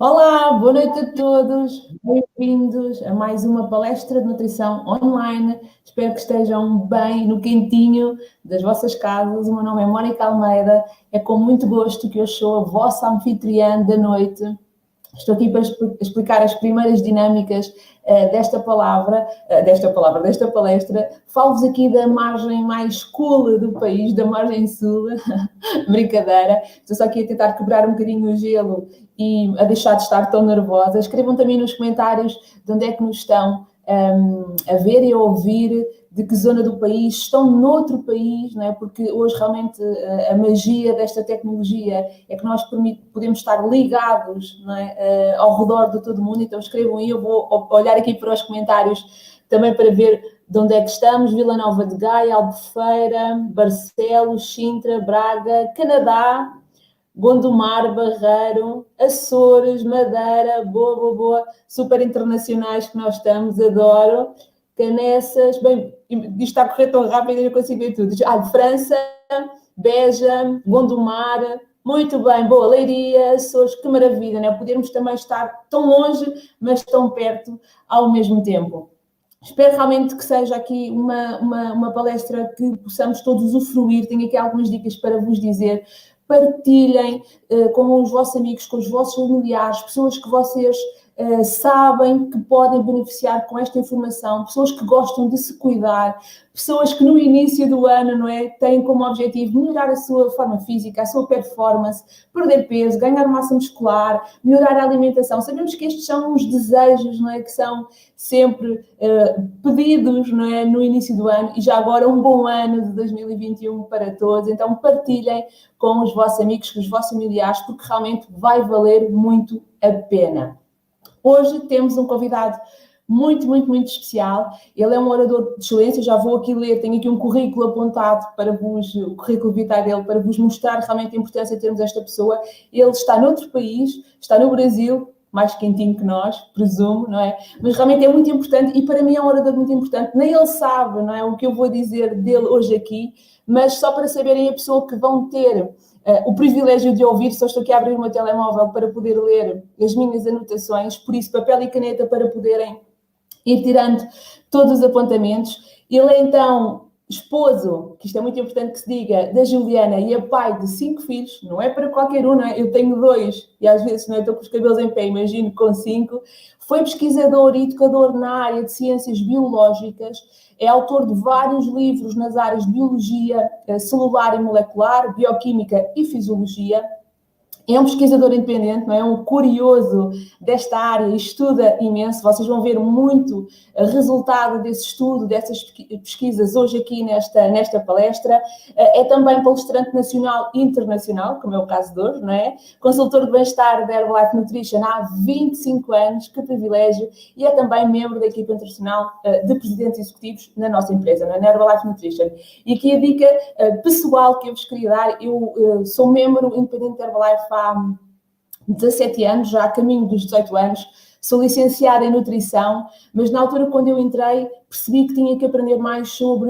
Olá, boa noite a todos, bem-vindos a mais uma palestra de nutrição online. Espero que estejam bem no quentinho das vossas casas. O meu nome é Mónica Almeida, é com muito gosto que eu sou a vossa anfitriã da noite. Estou aqui para explicar as primeiras dinâmicas desta palestra. Falo-vos aqui da margem mais cool do país, da margem sul. Brincadeira. Estou só aqui a tentar quebrar um bocadinho o gelo e a deixar de estar tão nervosa. Escrevam também nos comentários de onde é que nos estão a ver e a ouvir, de que zona do país, estão noutro país, não é? Porque hoje realmente a magia desta tecnologia é que nós podemos estar ligados, não é? Ao redor de todo mundo. Então escrevam aí, eu vou olhar aqui para os comentários também para ver de onde é que estamos: Vila Nova de Gaia, Albufeira, Barcelos, Sintra, Braga, Canadá, Gondomar, Barreiro, Açores, Madeira, boa, super internacionais que nós estamos, adoro. Canessas, bem, isto está a correr tão rápido que eu não consigo ver tudo. França, Beja, Gondomar, muito bem, boa, Leiria, Açores, que maravilha, né? Podermos também estar tão longe, mas tão perto ao mesmo tempo. Espero realmente que seja aqui uma palestra que possamos todos usufruir. Tenho aqui algumas dicas para vos dizer. Partilhem com os vossos amigos, com os vossos familiares, pessoas que vocês sabem que podem beneficiar com esta informação, pessoas que gostam de se cuidar, pessoas que no início do ano, não é, têm como objetivo melhorar a sua forma física, a sua performance, perder peso, ganhar massa muscular, melhorar a alimentação. Sabemos que estes são os desejos, não é, que são sempre pedidos, não é, no início do ano, e já agora um bom ano de 2021 para todos. Então partilhem com os vossos amigos, com os vossos familiares, porque realmente vai valer muito a pena. Hoje temos um convidado muito especial. Ele é um orador de excelência, já vou aqui ler, tenho aqui um currículo apontado para vos, o currículo vitae dele, para vos mostrar realmente a importância de termos esta pessoa. Ele está noutro país, está no Brasil, mais quentinho que nós, presumo, não é? Mas realmente é muito importante e para mim é um orador muito importante. Nem ele sabe, não é, o que eu vou dizer dele hoje aqui, mas só para saberem a pessoa que vão ter o privilégio de ouvir, só estou aqui a abrir o meu telemóvel para poder ler as minhas anotações, por isso papel e caneta para poderem ir tirando todos os apontamentos. Ele é então esposo, que isto é muito importante que se diga, da Juliana e é pai de 5 filhos, não é para qualquer um, não é? Eu tenho 2 e às vezes não é, estou com os cabelos em pé, imagino com 5. Foi pesquisador e educador na área de ciências biológicas, é autor de vários livros nas áreas de biologia celular e molecular, bioquímica e fisiologia. É um pesquisador independente, não é? Um curioso desta área, estuda imenso. Vocês vão ver muito resultado desse estudo, dessas pesquisas hoje aqui nesta palestra. É também palestrante nacional e internacional, como é o caso de hoje, não é? Consultor de bem-estar da Herbalife Nutrition há 25 anos, que privilégio, e é também membro da equipa internacional de presidentes executivos na nossa empresa, na Herbalife Nutrition. E aqui a dica pessoal que eu vos queria dar, eu sou membro independente da Herbalife há 17 anos, já a caminho dos 18 anos, sou licenciada em nutrição, mas na altura quando eu entrei percebi que tinha que aprender mais sobre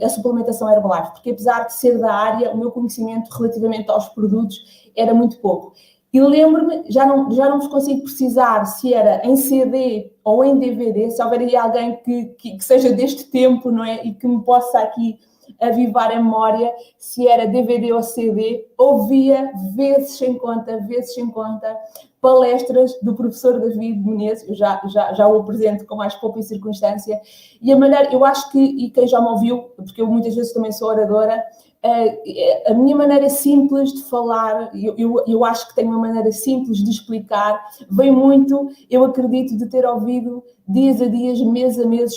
a suplementação Herbalife, porque apesar de ser da área, o meu conhecimento relativamente aos produtos era muito pouco. E lembro-me, já não vos consigo precisar se era em CD ou em DVD, se houver aí alguém que seja deste tempo, não é? E que me possa aqui avivar a memória, se era DVD ou CD, ouvia vezes sem conta, palestras do professor David Menezes, eu já o apresento com mais pouca circunstância, e a maneira, eu acho que, e quem já me ouviu, porque eu muitas vezes também sou oradora, a minha maneira simples de falar, eu acho que tenho uma maneira simples de explicar, vem muito, eu acredito, de ter ouvido dias a dias, meses a meses,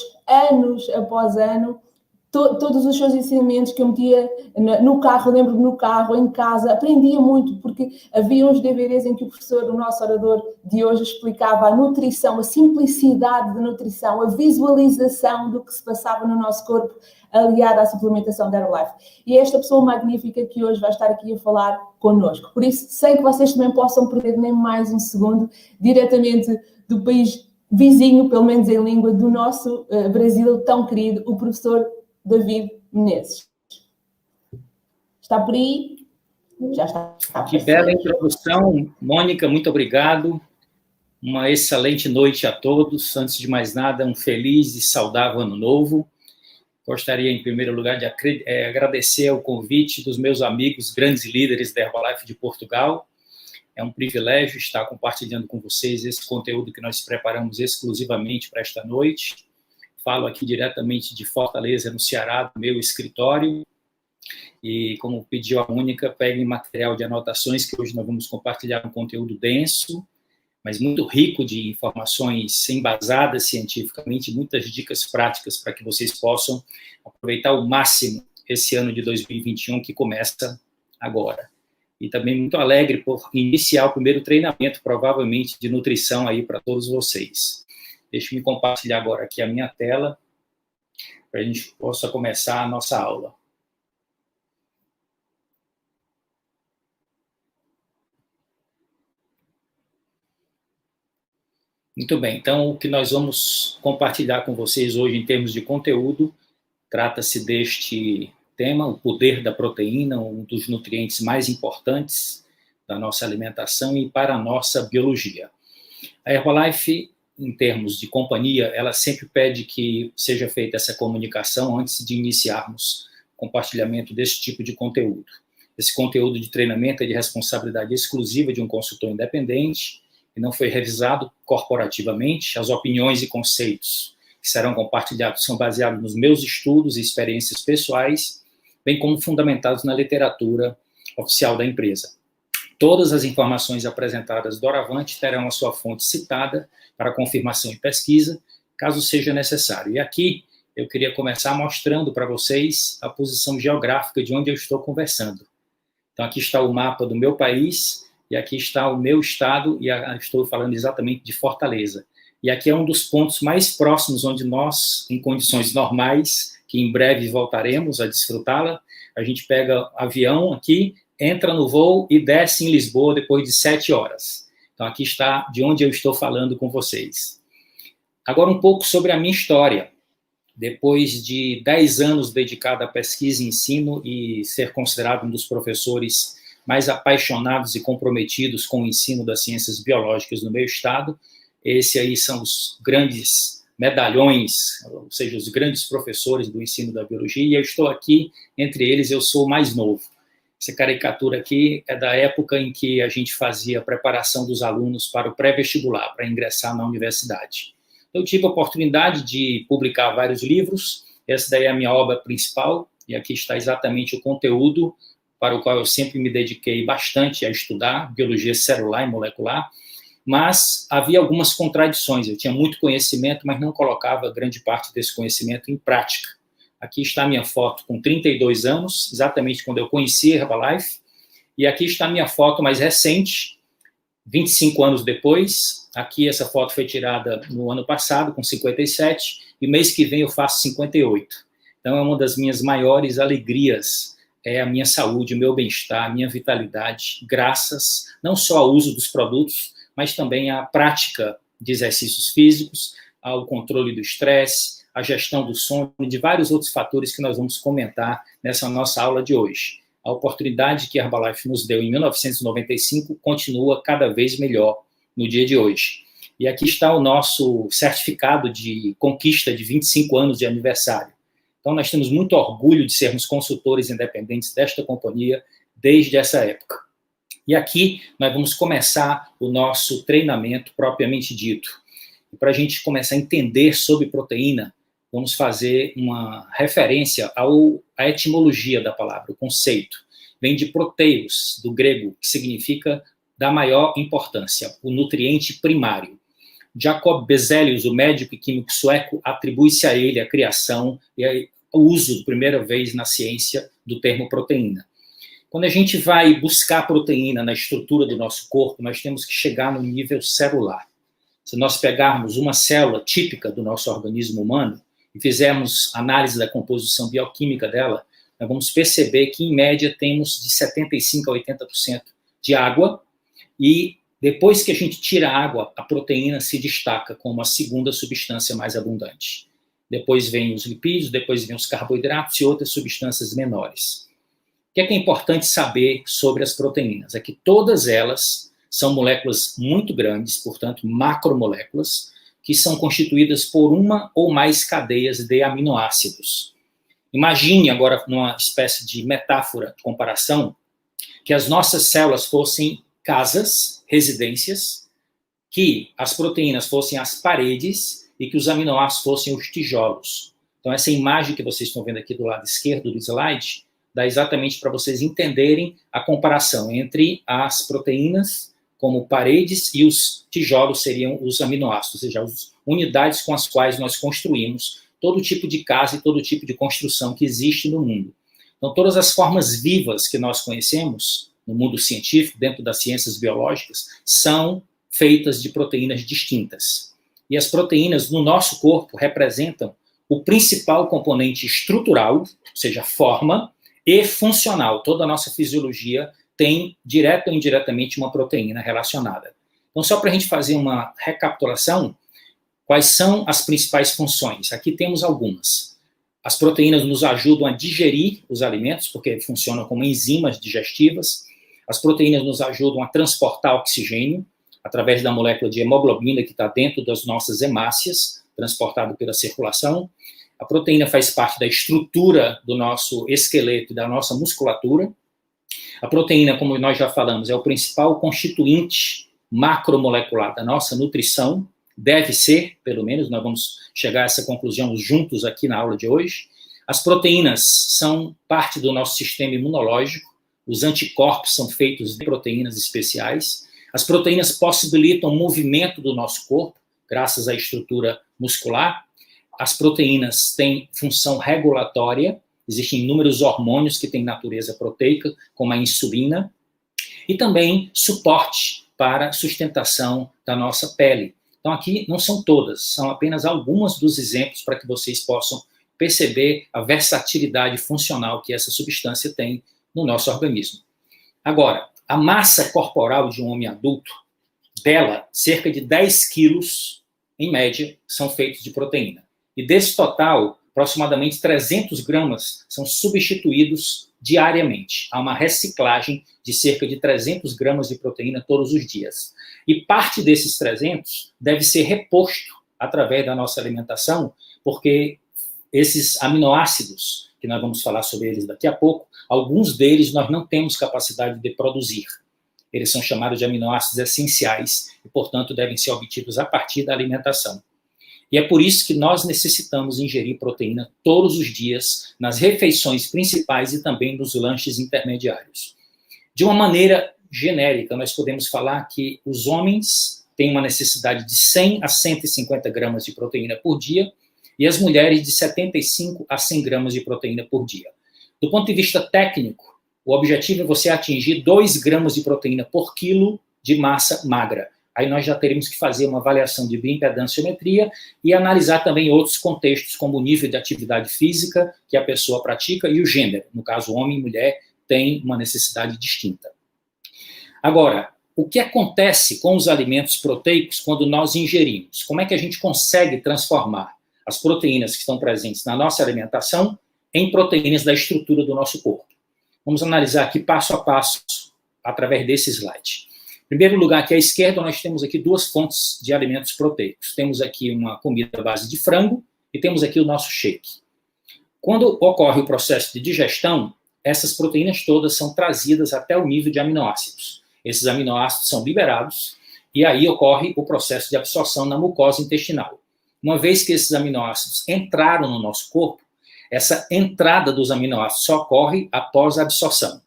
anos após ano, todos os seus ensinamentos que eu metia no carro, lembro-me no carro, em casa, aprendia muito, porque havia uns DVDs em que o professor, o nosso orador de hoje, explicava a nutrição, a simplicidade da nutrição, a visualização do que se passava no nosso corpo, aliada à suplementação da Herbalife. E é esta pessoa magnífica que hoje vai estar aqui a falar connosco. Por isso, sei que vocês também possam perder nem mais um segundo, diretamente do país vizinho, pelo menos em língua, do nosso Brasil tão querido, o professor David Menezes. Está por aí? Já está. Que bela introdução, Mônica, muito obrigado. Uma excelente noite a todos. Antes de mais nada, um feliz e saudável ano novo. Gostaria, em primeiro lugar, de agradecer o convite dos meus amigos, grandes líderes da Herbalife de Portugal. É um privilégio estar compartilhando com vocês esse conteúdo que nós preparamos exclusivamente para esta noite. Falo aqui diretamente de Fortaleza, no Ceará, do meu escritório. E, como pediu a Mônica, peguem material de anotações, que hoje nós vamos compartilhar um conteúdo denso, mas muito rico de informações embasadas cientificamente, muitas dicas práticas para que vocês possam aproveitar ao máximo esse ano de 2021 que começa agora. E também muito alegre por iniciar o primeiro treinamento, provavelmente, de nutrição aí para todos vocês. Deixe-me compartilhar agora aqui a minha tela, para a gente possa começar a nossa aula. Muito bem, então o que nós vamos compartilhar com vocês hoje em termos de conteúdo, trata-se deste tema, o poder da proteína, um dos nutrientes mais importantes da nossa alimentação e para a nossa biologia. A Herbalife, em termos de companhia, ela sempre pede que seja feita essa comunicação antes de iniciarmos o compartilhamento desse tipo de conteúdo. Esse conteúdo de treinamento é de responsabilidade exclusiva de um consultor independente e não foi revisado corporativamente. As opiniões e conceitos que serão compartilhados são baseados nos meus estudos e experiências pessoais, bem como fundamentados na literatura oficial da empresa. Todas as informações apresentadas doravante terão a sua fonte citada para confirmação e pesquisa, caso seja necessário. E aqui eu queria começar mostrando para vocês a posição geográfica de onde eu estou conversando. Então aqui está o mapa do meu país, e aqui está o meu estado, e estou falando exatamente de Fortaleza. E aqui é um dos pontos mais próximos onde nós, em condições normais, que em breve voltaremos a desfrutá-la, a gente pega avião aqui, entra no voo e desce em Lisboa depois de 7 horas. Então aqui está de onde eu estou falando com vocês. Agora um pouco sobre a minha história. Depois de 10 anos dedicado à pesquisa e ensino e ser considerado um dos professores mais apaixonados e comprometidos com o ensino das ciências biológicas no meu estado, esses aí são os grandes medalhões, ou seja, os grandes professores do ensino da biologia, e eu estou aqui, entre eles, eu sou o mais novo. Essa caricatura aqui é da época em que a gente fazia a preparação dos alunos para o pré-vestibular, para ingressar na universidade. Eu tive a oportunidade de publicar vários livros, essa daí é a minha obra principal, e aqui está exatamente o conteúdo para o qual eu sempre me dediquei bastante a estudar, biologia celular e molecular, mas havia algumas contradições. Eu tinha muito conhecimento, mas não colocava grande parte desse conhecimento em prática. Aqui está a minha foto com 32 anos, exatamente quando eu conheci a Herbalife, e aqui está a minha foto mais recente, 25 anos depois. Aqui essa foto foi tirada no ano passado, com 57, e mês que vem eu faço 58. Então é uma das minhas maiores alegrias, é a minha saúde, o meu bem-estar, a minha vitalidade, graças não só ao uso dos produtos, mas também à prática de exercícios físicos, ao controle do estresse, à gestão do sono e de vários outros fatores que nós vamos comentar nessa nossa aula de hoje. A oportunidade que a Herbalife nos deu em 1995 continua cada vez melhor no dia de hoje. E aqui está o nosso certificado de conquista de 25 anos de aniversário. Então, nós temos muito orgulho de sermos consultores independentes desta companhia desde essa época. E aqui nós vamos começar o nosso treinamento propriamente dito. E para a gente começar a entender sobre proteína, vamos fazer uma referência à etimologia da palavra, o conceito. Vem de proteios, do grego, que significa da maior importância, o nutriente primário. Jacob Berzelius, o médico e químico sueco, atribui-se a ele a criação e o uso, primeira vez na ciência, do termo proteína. Quando a gente vai buscar proteína na estrutura do nosso corpo, nós temos que chegar no nível celular. Se nós pegarmos uma célula típica do nosso organismo humano e fizermos análise da composição bioquímica dela, nós vamos perceber que, em média, temos de 75% a 80% de água, e depois que a gente tira a água, a proteína se destaca como a segunda substância mais abundante. Depois vem os lipídios, depois vem os carboidratos e outras substâncias menores. O que é importante saber sobre as proteínas? É que todas elas são moléculas muito grandes, portanto, macromoléculas, que são constituídas por uma ou mais cadeias de aminoácidos. Imagine agora, numa espécie de metáfora de comparação, que as nossas células fossem casas, residências, que as proteínas fossem as paredes e que os aminoácidos fossem os tijolos. Então, essa imagem que vocês estão vendo aqui do lado esquerdo do slide dá exatamente para vocês entenderem a comparação entre as proteínas como paredes e os tijolos seriam os aminoácidos, ou seja, as unidades com as quais nós construímos todo tipo de casa e todo tipo de construção que existe no mundo. Então, todas as formas vivas que nós conhecemos no mundo científico, dentro das ciências biológicas, são feitas de proteínas distintas. E as proteínas no nosso corpo representam o principal componente estrutural, ou seja, forma, e funcional. Toda a nossa fisiologia tem, direta ou indiretamente, uma proteína relacionada. Então, só para a gente fazer uma recapitulação, quais são as principais funções? Aqui temos algumas. As proteínas nos ajudam a digerir os alimentos, porque funcionam como enzimas digestivas. As proteínas nos ajudam a transportar oxigênio, através da molécula de hemoglobina que está dentro das nossas hemácias, transportado pela circulação. A proteína faz parte da estrutura do nosso esqueleto e da nossa musculatura. A proteína, como nós já falamos, é o principal constituinte macromolecular da nossa nutrição, deve ser, pelo menos, nós vamos chegar a essa conclusão juntos aqui na aula de hoje. As proteínas são parte do nosso sistema imunológico, os anticorpos são feitos de proteínas especiais, as proteínas possibilitam o movimento do nosso corpo, graças à estrutura muscular, as proteínas têm função regulatória, existem inúmeros hormônios que têm natureza proteica, como a insulina, e também suporte para sustentação da nossa pele. Então, aqui não são todas, são apenas alguns dos exemplos para que vocês possam perceber a versatilidade funcional que essa substância tem no nosso organismo. Agora, a massa corporal de um homem adulto, dela, cerca de 10 quilos, em média, são feitos de proteína. E desse total, aproximadamente 300 gramas são substituídos diariamente. Há uma reciclagem de cerca de 300 gramas de proteína todos os dias. E parte desses 300 deve ser reposto através da nossa alimentação, porque esses aminoácidos, que nós vamos falar sobre eles daqui a pouco, alguns deles nós não temos capacidade de produzir. Eles são chamados de aminoácidos essenciais e, portanto, devem ser obtidos a partir da alimentação. E é por isso que nós necessitamos ingerir proteína todos os dias, nas refeições principais e também nos lanches intermediários. De uma maneira genérica, nós podemos falar que os homens têm uma necessidade de 100 a 150 gramas de proteína por dia e as mulheres de 75 a 100 gramas de proteína por dia. Do ponto de vista técnico, o objetivo é você atingir 2 gramas de proteína por quilo de massa magra. Aí nós já teríamos que fazer uma avaliação de bioimpedanciometria e analisar também outros contextos, como o nível de atividade física que a pessoa pratica e o gênero. No caso, homem e mulher têm uma necessidade distinta. Agora, o que acontece com os alimentos proteicos quando nós ingerimos? Como é que a gente consegue transformar as proteínas que estão presentes na nossa alimentação em proteínas da estrutura do nosso corpo? Vamos analisar aqui passo a passo através desse slide. Em primeiro lugar, aqui à esquerda, nós temos aqui duas fontes de alimentos proteicos. Temos aqui uma comida à base de frango e temos aqui o nosso shake. Quando ocorre o processo de digestão, essas proteínas todas são trazidas até o nível de aminoácidos. Esses aminoácidos são liberados e aí ocorre o processo de absorção na mucosa intestinal. Uma vez que esses aminoácidos entraram no nosso corpo, essa entrada dos aminoácidos só ocorre após a absorção.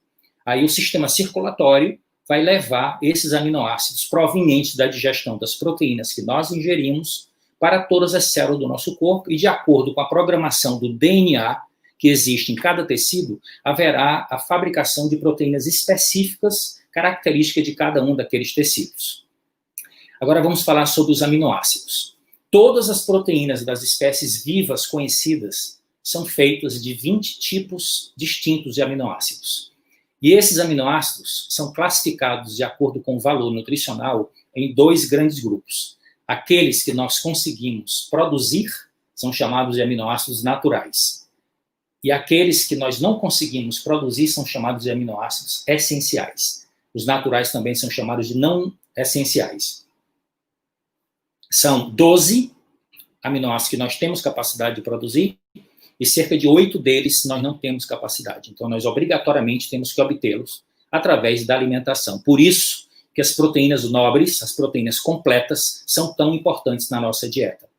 Aí o sistema circulatório vai levar esses aminoácidos provenientes da digestão das proteínas que nós ingerimos para todas as células do nosso corpo e, de acordo com a programação do DNA que existe em cada tecido, haverá a fabricação de proteínas específicas, características de cada um daqueles tecidos. Agora vamos falar sobre os aminoácidos. Todas as proteínas das espécies vivas conhecidas são feitas de 20 tipos distintos de aminoácidos. E esses aminoácidos são classificados de acordo com o valor nutricional em 2 grandes grupos. Aqueles que nós conseguimos produzir são chamados de aminoácidos naturais. E aqueles que nós não conseguimos produzir são chamados de aminoácidos essenciais. Os naturais também são chamados de não essenciais. São 12 aminoácidos que nós temos capacidade de produzir e cerca de 8 deles nós não temos capacidade. Então, nós obrigatoriamente temos que obtê-los através da alimentação. Por isso que as proteínas nobres, as proteínas completas, são tão importantes na nossa dieta.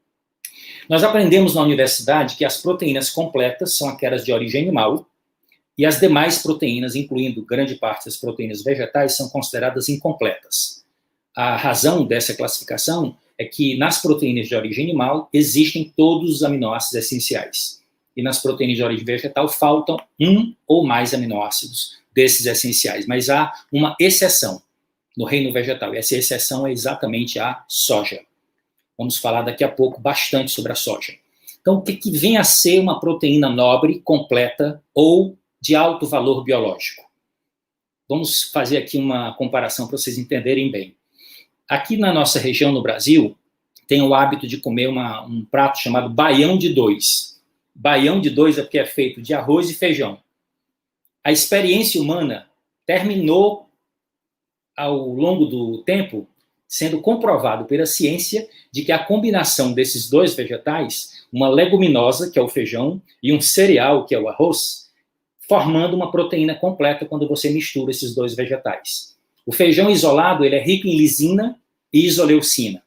Nós aprendemos na universidade que as proteínas completas são aquelas de origem animal e as demais proteínas, incluindo grande parte das proteínas vegetais, são consideradas incompletas. A razão dessa classificação é que nas proteínas de origem animal existem todos os aminoácidos essenciais. E nas proteínas de origem vegetal faltam um ou mais aminoácidos desses essenciais. Mas há uma exceção no reino vegetal, e essa exceção é exatamente a soja. Vamos falar daqui a pouco bastante sobre a soja. Então, o que vem a ser uma proteína nobre, completa ou de alto valor biológico? Vamos fazer aqui uma comparação para vocês entenderem bem. Aqui na nossa região, no Brasil, tem o hábito de comer um prato chamado baião de dois. Baião de dois é porque é feito de arroz e feijão. A experiência humana terminou, ao longo do tempo, sendo comprovado pela ciência de que a combinação desses dois vegetais, uma leguminosa, que é o feijão, e um cereal, que é o arroz, formando uma proteína completa quando você mistura esses dois vegetais. O feijão isolado, ele é rico em lisina e isoleucina,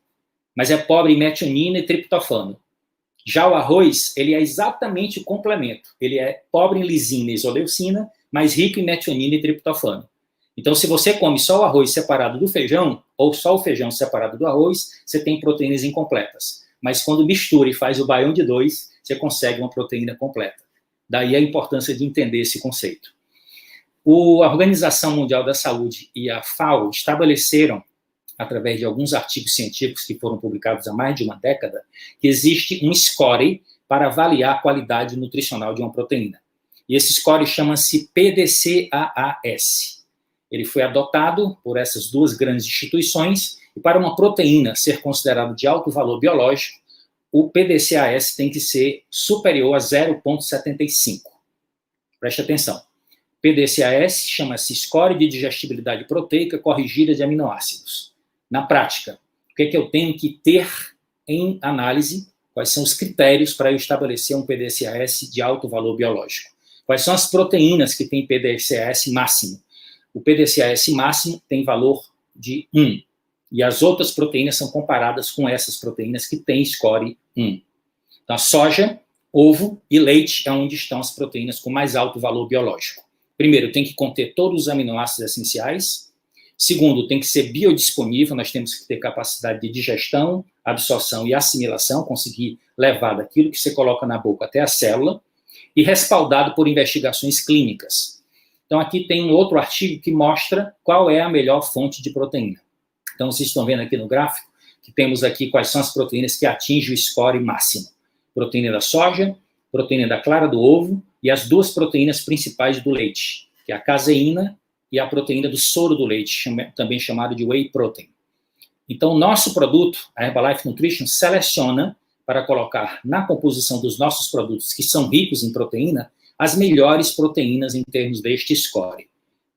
mas é pobre em metionina e triptofano. Já o arroz, ele é exatamente o complemento. Ele é pobre em lisina e isoleucina, mas rico em metionina e triptofano. Então, se você come só o arroz separado do feijão, ou só o feijão separado do arroz, você tem proteínas incompletas. Mas quando mistura e faz o baião de dois, você consegue uma proteína completa. Daí a importância de entender esse conceito. A Organização Mundial da Saúde e a FAO estabeleceram, através de alguns artigos científicos que foram publicados há mais de uma década, que existe um score para avaliar a qualidade nutricional de uma proteína. E esse score chama-se PDCAAS. Ele foi adotado por essas duas grandes instituições, e para uma proteína ser considerada de alto valor biológico, o PDCAS tem que ser superior a 0,75. Preste atenção. PDCAS chama-se Score de Digestibilidade Proteica Corrigida de Aminoácidos. Na prática, o que é que eu tenho que ter em análise? Quais são os critérios para eu estabelecer um PDCAS de alto valor biológico? Quais são as proteínas que têm PDCAS máximo? O PDCAS máximo tem valor de 1. E as outras proteínas são comparadas com essas proteínas que têm score 1. Então, a soja, ovo e leite é onde estão as proteínas com mais alto valor biológico. Primeiro, tem que conter todos os aminoácidos essenciais. Segundo, tem que ser biodisponível, nós temos que ter capacidade de digestão, absorção e assimilação, conseguir levar daquilo que você coloca na boca até a célula, e respaldado por investigações clínicas. Então, aqui tem um outro artigo que mostra qual é a melhor fonte de proteína. Então, vocês estão vendo aqui no gráfico que temos aqui quais são as proteínas que atingem o score máximo. Proteína da soja, proteína da clara do ovo e as duas proteínas principais do leite, que é a caseína e a proteína do soro do leite, também chamado de whey protein. Então, o nosso produto, a Herbalife Nutrition, seleciona para colocar na composição dos nossos produtos, que são ricos em proteína, as melhores proteínas em termos deste score.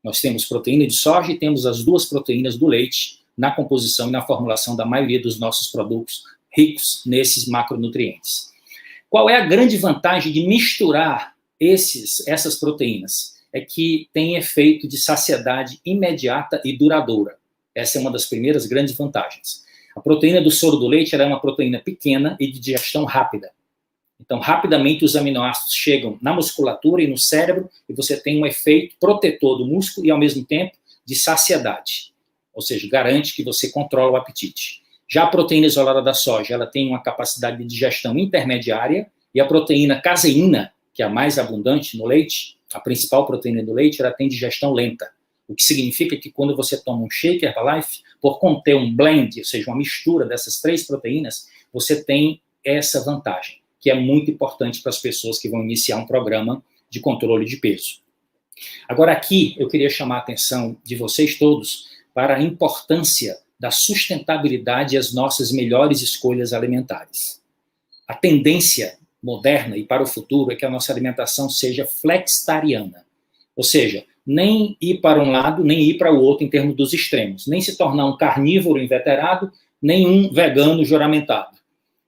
Nós temos proteína de soja e temos as duas proteínas do leite na composição e na formulação da maioria dos nossos produtos ricos nesses macronutrientes. Qual é a grande vantagem de misturar essas proteínas? É que tem efeito de saciedade imediata e duradoura. Essa é uma das primeiras grandes vantagens. A proteína do soro do leite ela é uma proteína pequena e de digestão rápida. Então, rapidamente os aminoácidos chegam na musculatura e no cérebro e você tem um efeito protetor do músculo e, ao mesmo tempo, de saciedade. Ou seja, garante que você controla o apetite. Já a proteína isolada da soja, ela tem uma capacidade de digestão intermediária e a proteína caseína, que é a mais abundante no leite, a principal proteína do leite, ela tem digestão lenta. O que significa que quando você toma um shake Herbalife, por conter um blend, ou seja, uma mistura dessas três proteínas, você tem essa vantagem, que é muito importante para as pessoas que vão iniciar um programa de controle de peso. Agora aqui, eu queria chamar a atenção de vocês todos para a importância da sustentabilidade e as nossas melhores escolhas alimentares. A tendência moderna e para o futuro é que a nossa alimentação seja flexitariana, ou seja, nem ir para um lado, nem ir para o outro em termos dos extremos, nem se tornar um carnívoro inveterado, nem um vegano juramentado.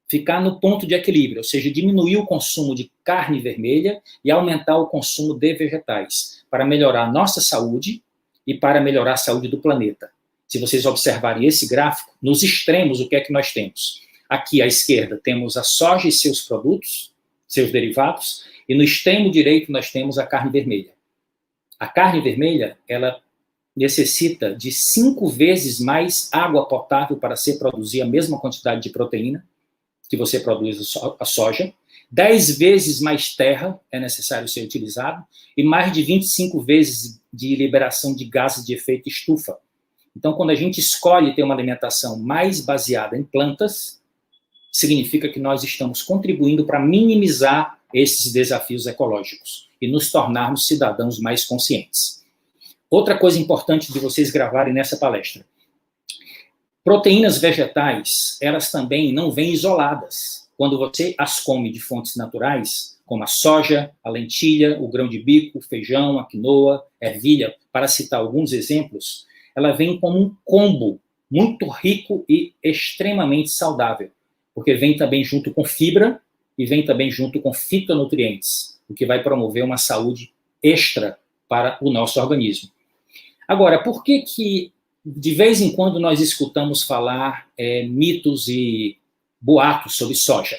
Ficar no ponto de equilíbrio, ou seja, diminuir o consumo de carne vermelha e aumentar o consumo de vegetais, para melhorar a nossa saúde e para melhorar a saúde do planeta. Se vocês observarem esse gráfico, nos extremos, o que é que nós temos? Aqui à esquerda temos a soja e seus produtos, seus derivados, e no extremo direito nós temos a carne vermelha. A carne vermelha, ela necessita de 5 vezes mais água potável para se produzir a mesma quantidade de proteína que você produz a soja, 10 vezes mais terra é necessário ser utilizado e mais de 25 vezes de liberação de gases de efeito estufa. Então, quando a gente escolhe ter uma alimentação mais baseada em plantas, significa que nós estamos contribuindo para minimizar esses desafios ecológicos e nos tornarmos cidadãos mais conscientes. Outra coisa importante de vocês gravarem nessa palestra. Proteínas vegetais, elas também não vêm isoladas. Quando você as come de fontes naturais, como a soja, a lentilha, o grão de bico, o feijão, a quinoa, ervilha, para citar alguns exemplos, ela vem como um combo muito rico e extremamente saudável, porque vem também junto com fibra e vem também junto com fitonutrientes, o que vai promover uma saúde extra para o nosso organismo. Agora, por que de vez em quando nós escutamos falar mitos e boatos sobre soja?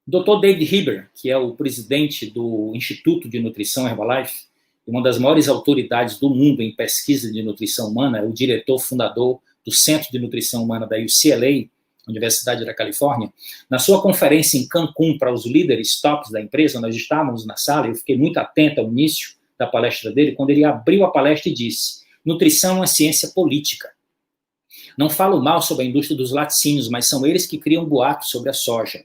O Dr. David Heber, que é o presidente do Instituto de Nutrição Herbalife, uma das maiores autoridades do mundo em pesquisa de nutrição humana, é o diretor fundador do Centro de Nutrição Humana da UCLA, Universidade da Califórnia, na sua conferência em Cancún para os líderes tops da empresa, nós estávamos na sala, eu fiquei muito atento ao início da palestra dele, quando ele abriu a palestra e disse: nutrição é uma ciência política. Não falo mal sobre a indústria dos laticínios, mas são eles que criam boatos sobre a soja.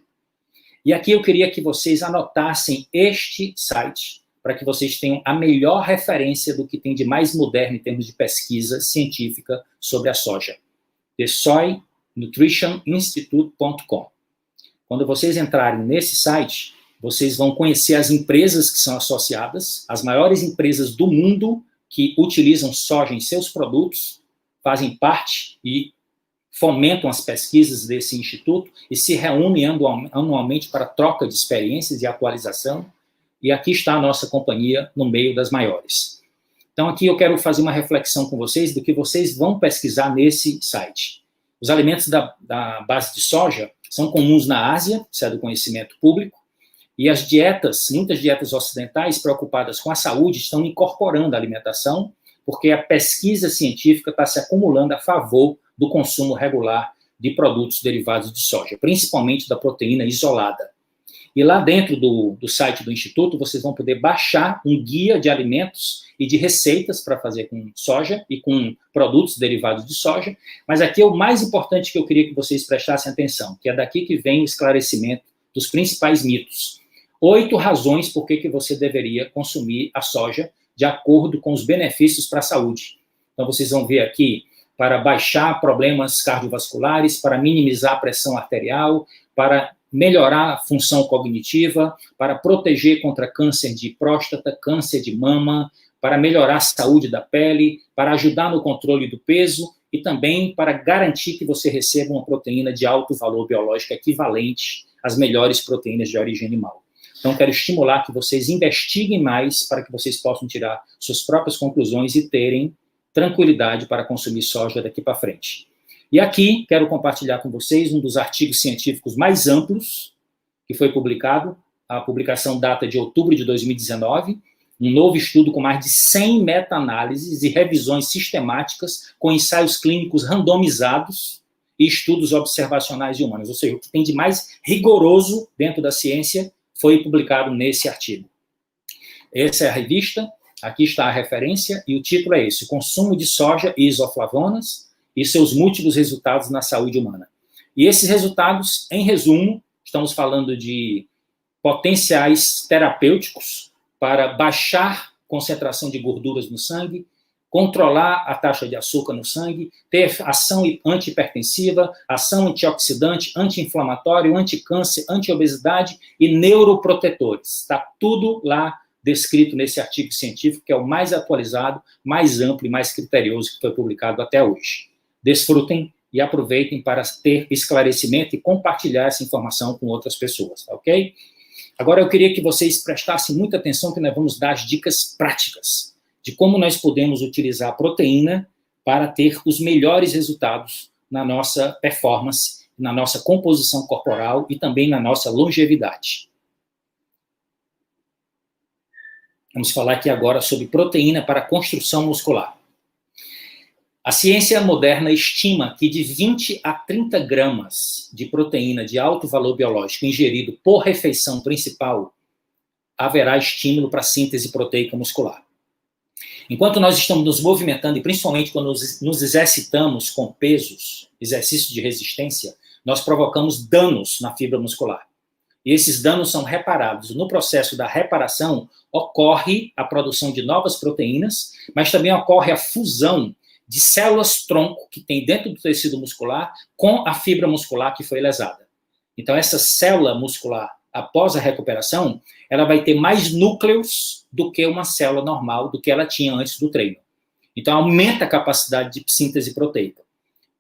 E aqui eu queria que vocês anotassem este site, para que vocês tenham a melhor referência do que tem de mais moderno em termos de pesquisa científica sobre a soja. thesoynutritioninstitute.com. Quando vocês entrarem nesse site, vocês vão conhecer as empresas que são associadas, as maiores empresas do mundo que utilizam soja em seus produtos, fazem parte e fomentam as pesquisas desse instituto e se reúnem anualmente para troca de experiências e atualização. E aqui está a nossa companhia no meio das maiores. Então, aqui eu quero fazer uma reflexão com vocês do que vocês vão pesquisar nesse site. Os alimentos da base de soja são comuns na Ásia, isso é do conhecimento público, e as dietas, muitas dietas ocidentais preocupadas com a saúde estão incorporando a alimentação, porque a pesquisa científica está se acumulando a favor do consumo regular de produtos derivados de soja, principalmente da proteína isolada. E lá dentro do site do Instituto, vocês vão poder baixar um guia de alimentos e de receitas para fazer com soja e com produtos derivados de soja. Mas aqui é o mais importante que eu queria que vocês prestassem atenção, que é daqui que vem o esclarecimento dos principais mitos. 8 razões por que você deveria consumir a soja de acordo com os benefícios para a saúde. Então, vocês vão ver aqui para baixar problemas cardiovasculares, para minimizar a pressão arterial, para melhorar a função cognitiva, para proteger contra câncer de próstata, câncer de mama, para melhorar a saúde da pele, para ajudar no controle do peso e também para garantir que você receba uma proteína de alto valor biológico equivalente às melhores proteínas de origem animal. Então, quero estimular que vocês investiguem mais para que vocês possam tirar suas próprias conclusões e terem tranquilidade para consumir soja daqui para frente. E aqui, quero compartilhar com vocês um dos artigos científicos mais amplos que foi publicado. A publicação data de outubro de 2019, um novo estudo com mais de 100 meta-análises e revisões sistemáticas com ensaios clínicos randomizados e estudos observacionais e humanos. Ou seja, o que tem de mais rigoroso dentro da ciência foi publicado nesse artigo. Essa é a revista, aqui está a referência, e o título é esse: Consumo de soja e isoflavonas e seus múltiplos resultados na saúde humana. E esses resultados, em resumo, estamos falando de potenciais terapêuticos para baixar concentração de gorduras no sangue, controlar a taxa de açúcar no sangue, ter ação antihipertensiva, ação antioxidante, anti-inflamatório, anticâncer, antiobesidade e neuroprotetores. Está tudo lá descrito nesse artigo científico, que é o mais atualizado, mais amplo e mais criterioso que foi publicado até hoje. Desfrutem e aproveitem para ter esclarecimento e compartilhar essa informação com outras pessoas, tá ok? Agora eu queria que vocês prestassem muita atenção, que nós vamos dar as dicas práticas de como nós podemos utilizar a proteína para ter os melhores resultados na nossa performance, na nossa composição corporal e também na nossa longevidade. Vamos falar aqui agora sobre proteína para construção muscular. A ciência moderna estima que de 20 a 30 gramas de proteína de alto valor biológico ingerido por refeição principal, haverá estímulo para a síntese proteica muscular. Enquanto nós estamos nos movimentando, e principalmente quando nos exercitamos com pesos, exercícios de resistência, nós provocamos danos na fibra muscular. E esses danos são reparados. No processo da reparação, ocorre a produção de novas proteínas, mas também ocorre a fusão de células-tronco que tem dentro do tecido muscular com a fibra muscular que foi lesada. Então, essa célula muscular, após a recuperação, ela vai ter mais núcleos do que uma célula normal, do que ela tinha antes do treino. Então, aumenta a capacidade de síntese proteica.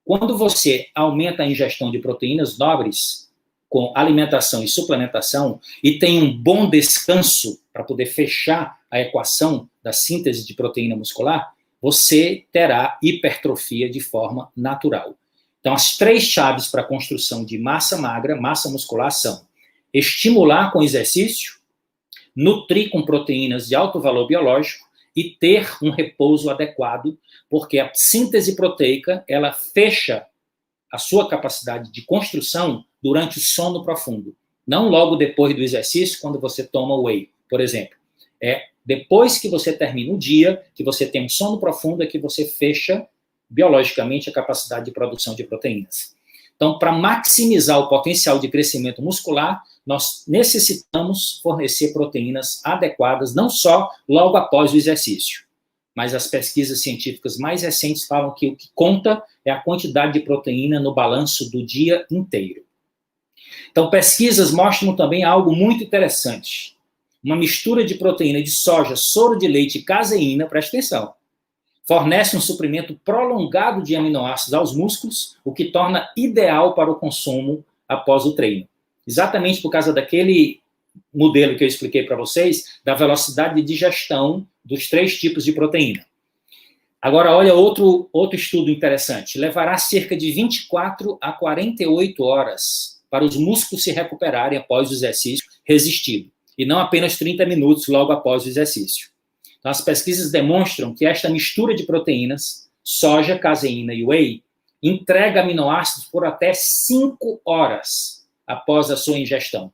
Quando você aumenta a ingestão de proteínas nobres, com alimentação e suplementação, e tem um bom descanso para poder fechar a equação da síntese de proteína muscular, você terá hipertrofia de forma natural. Então, as 3 chaves para a construção de massa magra, massa muscular, são estimular com exercício, nutrir com proteínas de alto valor biológico e ter um repouso adequado, porque a síntese proteica, ela fecha a sua capacidade de construção durante o sono profundo. Não logo depois do exercício, quando você toma whey, por exemplo. Depois que você termina o dia, que você tem um sono profundo, é que você fecha biologicamente a capacidade de produção de proteínas. Então, para maximizar o potencial de crescimento muscular, nós necessitamos fornecer proteínas adequadas, não só logo após o exercício, mas as pesquisas científicas mais recentes falam que o que conta é a quantidade de proteína no balanço do dia inteiro. Então, pesquisas mostram também algo muito interessante. Uma mistura de proteína de soja, soro de leite e caseína, presta atenção, fornece um suprimento prolongado de aminoácidos aos músculos, o que torna ideal para o consumo após o treino. Exatamente por causa daquele modelo que eu expliquei para vocês, da velocidade de digestão dos 3 tipos de proteína. Agora, olha outro estudo interessante. Levará cerca de 24 a 48 horas para os músculos se recuperarem após o exercício resistido, e não apenas 30 minutos logo após o exercício. Então, as pesquisas demonstram que esta mistura de proteínas, soja, caseína e whey, entrega aminoácidos por até 5 horas após a sua ingestão.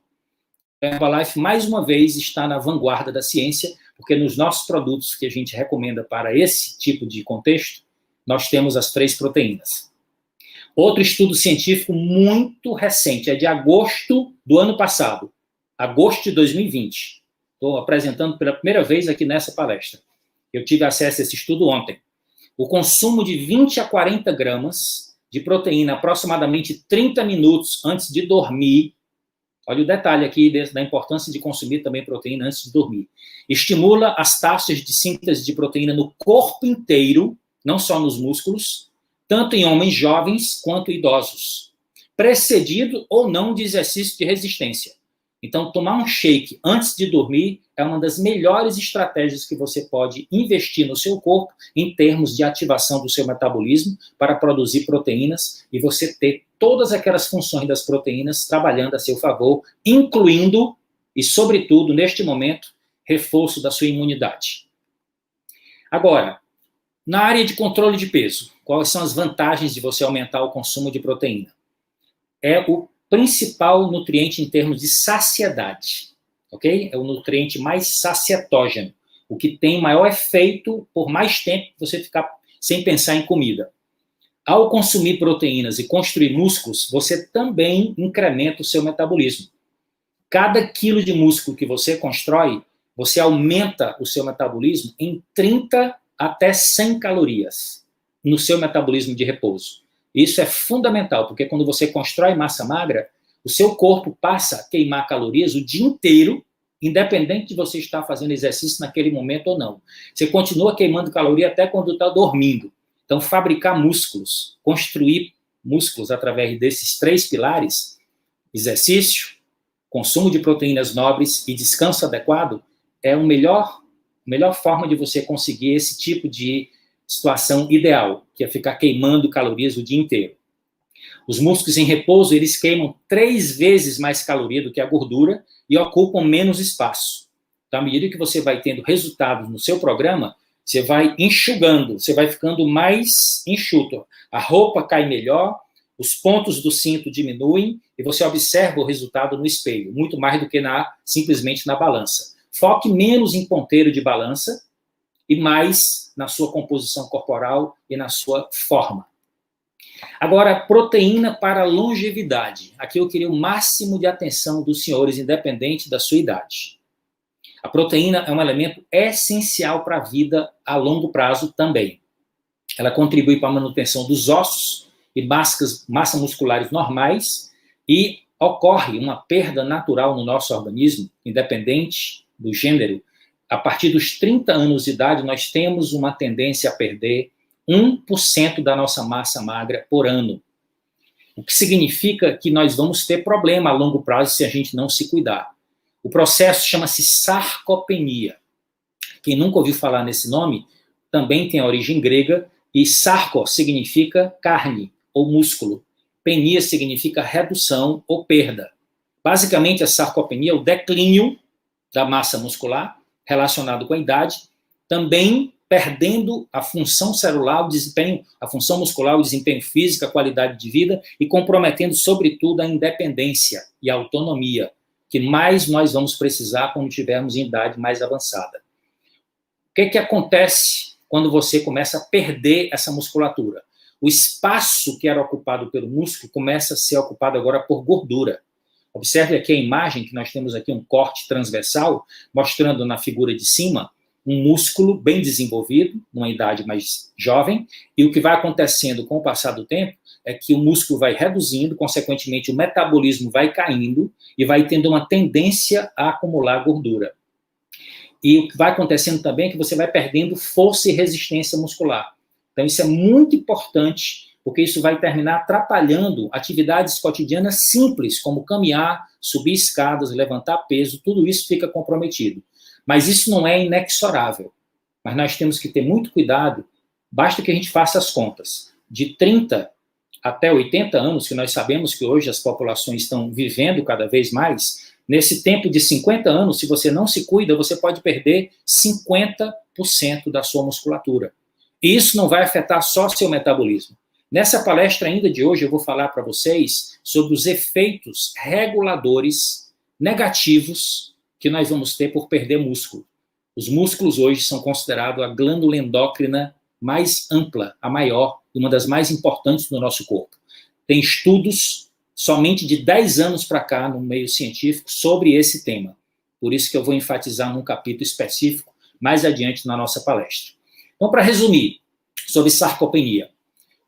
A Herbalife, mais uma vez, está na vanguarda da ciência, porque nos nossos produtos que a gente recomenda para esse tipo de contexto, nós temos as 3 proteínas. Outro estudo científico muito recente, é de agosto do ano passado, agosto de 2020. Estou apresentando pela primeira vez aqui nessa palestra. Eu tive acesso a esse estudo ontem. O consumo de 20 a 40 gramas de proteína aproximadamente 30 minutos antes de dormir, olha o detalhe aqui da importância de consumir também proteína antes de dormir, estimula as taxas de síntese de proteína no corpo inteiro, não só nos músculos, tanto em homens jovens quanto idosos, precedido ou não de exercício de resistência. Então, tomar um shake antes de dormir é uma das melhores estratégias que você pode investir no seu corpo em termos de ativação do seu metabolismo para produzir proteínas e você ter todas aquelas funções das proteínas trabalhando a seu favor, incluindo, e sobretudo, neste momento, reforço da sua imunidade. Agora, na área de controle de peso, quais são as vantagens de você aumentar o consumo de proteína? É o principal nutriente em termos de saciedade, ok? É o nutriente mais saciatógeno, o que tem maior efeito por mais tempo que você ficar sem pensar em comida. Ao consumir proteínas e construir músculos, você também incrementa o seu metabolismo. Cada quilo de músculo que você constrói, você aumenta o seu metabolismo em 30 até 100 calorias no seu metabolismo de repouso. Isso é fundamental, porque quando você constrói massa magra, o seu corpo passa a queimar calorias o dia inteiro, independente de você estar fazendo exercício naquele momento ou não. Você continua queimando caloria até quando está dormindo. Então, fabricar músculos, construir músculos através desses 3 pilares, exercício, consumo de proteínas nobres e descanso adequado, é a melhor forma de você conseguir esse tipo de situação ideal, que é ficar queimando calorias o dia inteiro. Os músculos em repouso, eles queimam 3 vezes mais caloria do que a gordura e ocupam menos espaço. Então, à medida que você vai tendo resultados no seu programa, você vai enxugando, você vai ficando mais enxuto. A roupa cai melhor, os pontos do cinto diminuem e você observa o resultado no espelho, muito mais do que simplesmente na balança. Foque menos em ponteiro de balança e mais na sua composição corporal e na sua forma. Agora, proteína para longevidade. Aqui eu queria o máximo de atenção dos senhores, independente da sua idade. A proteína é um elemento essencial para a vida a longo prazo também. ela contribui para a manutenção dos ossos e massas musculares normais e ocorre uma perda natural no nosso organismo, independente do gênero. A partir dos 30 anos de idade, nós temos uma tendência a perder 1% da nossa massa magra por ano. O que significa que nós vamos ter problema a longo prazo se a gente não se cuidar. O processo chama-se sarcopenia. Quem nunca ouviu falar nesse nome, também tem a origem grega, e sarco significa carne ou músculo. Penia significa redução ou perda. Basicamente, a sarcopenia é o declínio da massa muscular relacionado com a idade, também perdendo a função celular, o desempenho, a função muscular, o desempenho físico, a qualidade de vida e comprometendo, sobretudo, a independência e a autonomia, que mais nós vamos precisar quando tivermos em idade mais avançada. O que acontece quando você começa a perder essa musculatura? O espaço que era ocupado pelo músculo começa a ser ocupado agora por gordura. Observe aqui a imagem, que nós temos aqui um corte transversal, mostrando na figura de cima um músculo bem desenvolvido, numa idade mais jovem, e o que vai acontecendo com o passar do tempo é que o músculo vai reduzindo, consequentemente o metabolismo vai caindo e vai tendo uma tendência a acumular gordura. E o que vai acontecendo também é que você vai perdendo força e resistência muscular. Então isso é muito importante, porque isso vai terminar atrapalhando atividades cotidianas simples, como caminhar, subir escadas, levantar peso, tudo isso fica comprometido. Mas isso não é inexorável. Mas nós temos que ter muito cuidado, basta que a gente faça as contas. De 30 até 80 anos, que nós sabemos que hoje as populações estão vivendo cada vez mais, nesse tempo de 50 anos, se você não se cuida, você pode perder 50% da sua musculatura. E isso não vai afetar só seu metabolismo. Nessa palestra ainda de hoje, eu vou falar para vocês sobre os efeitos reguladores negativos que nós vamos ter por perder músculo. Os músculos hoje são considerados a glândula endócrina mais ampla, a maior, uma das mais importantes do nosso corpo. Tem estudos somente de 10 anos para cá, no meio científico, sobre esse tema. Por isso que eu vou enfatizar num capítulo específico mais adiante na nossa palestra. Então, para resumir, sobre sarcopenia,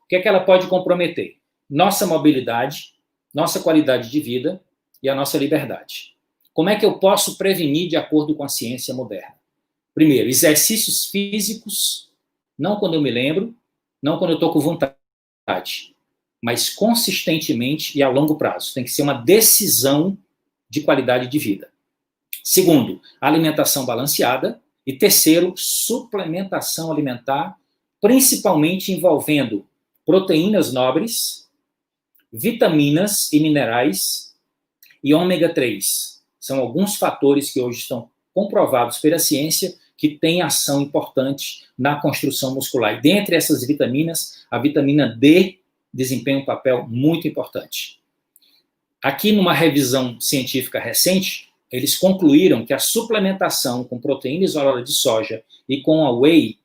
o que é que ela pode comprometer? Nossa mobilidade, nossa qualidade de vida e a nossa liberdade. Como é que eu posso prevenir de acordo com a ciência moderna? Primeiro, exercícios físicos, não quando eu me lembro, não quando eu estou com vontade, mas consistentemente e a longo prazo. Tem que ser uma decisão de qualidade de vida. Segundo, alimentação balanceada. E terceiro, suplementação alimentar, principalmente envolvendo proteínas nobres, vitaminas e minerais e ômega 3. São alguns fatores que hoje estão comprovados pela ciência que têm ação importante na construção muscular. E dentre essas vitaminas, a vitamina D desempenha um papel muito importante. Aqui, numa revisão científica recente, eles concluíram que a suplementação com proteína isolada de soja e com a whey,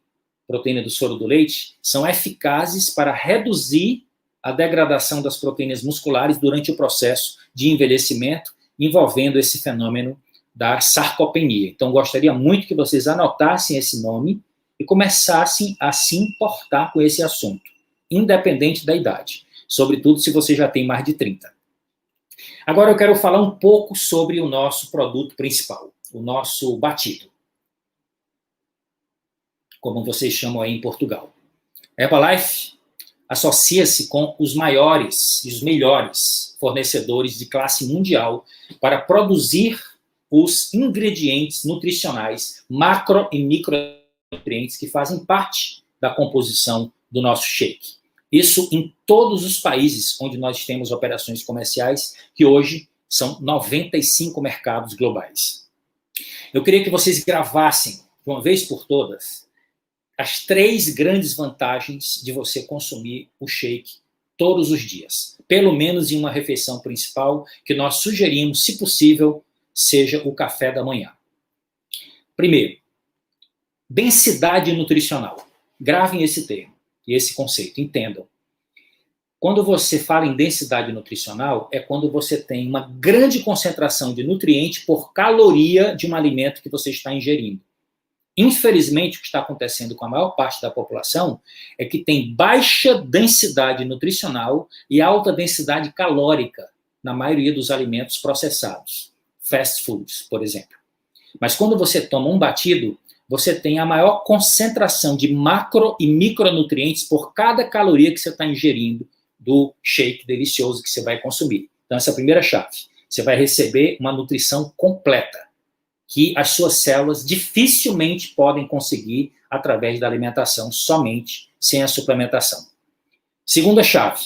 proteína do soro do leite, são eficazes para reduzir a degradação das proteínas musculares durante o processo de envelhecimento, envolvendo esse fenômeno da sarcopenia. Então, gostaria muito que vocês anotassem esse nome e começassem a se importar com esse assunto, independente da idade, sobretudo se você já tem mais de 30. Agora eu quero falar um pouco sobre o nosso produto principal, o nosso batido, como vocês chamam aí em Portugal. Herbalife associa-se com os maiores e os melhores fornecedores de classe mundial para produzir os ingredientes nutricionais, macro e micronutrientes que fazem parte da composição do nosso shake. Isso em todos os países onde nós temos operações comerciais, que hoje são 95 mercados globais. Eu queria que vocês gravassem, de uma vez por todas, as 3 grandes vantagens de você consumir o shake todos os dias. Pelo menos em uma refeição principal, que nós sugerimos, se possível, seja o café da manhã. Primeiro, densidade nutricional. Gravem esse termo e esse conceito, entendam. Quando você fala em densidade nutricional, é quando você tem uma grande concentração de nutriente por caloria de um alimento que você está ingerindo. Infelizmente, o que está acontecendo com a maior parte da população é que tem baixa densidade nutricional e alta densidade calórica na maioria dos alimentos processados, fast foods, por exemplo. Mas quando você toma um batido, você tem a maior concentração de macro e micronutrientes por cada caloria que você está ingerindo do shake delicioso que você vai consumir. Então, essa é a primeira chave. Você vai receber uma nutrição completa, que as suas células dificilmente podem conseguir através da alimentação somente, sem a suplementação. Segunda chave,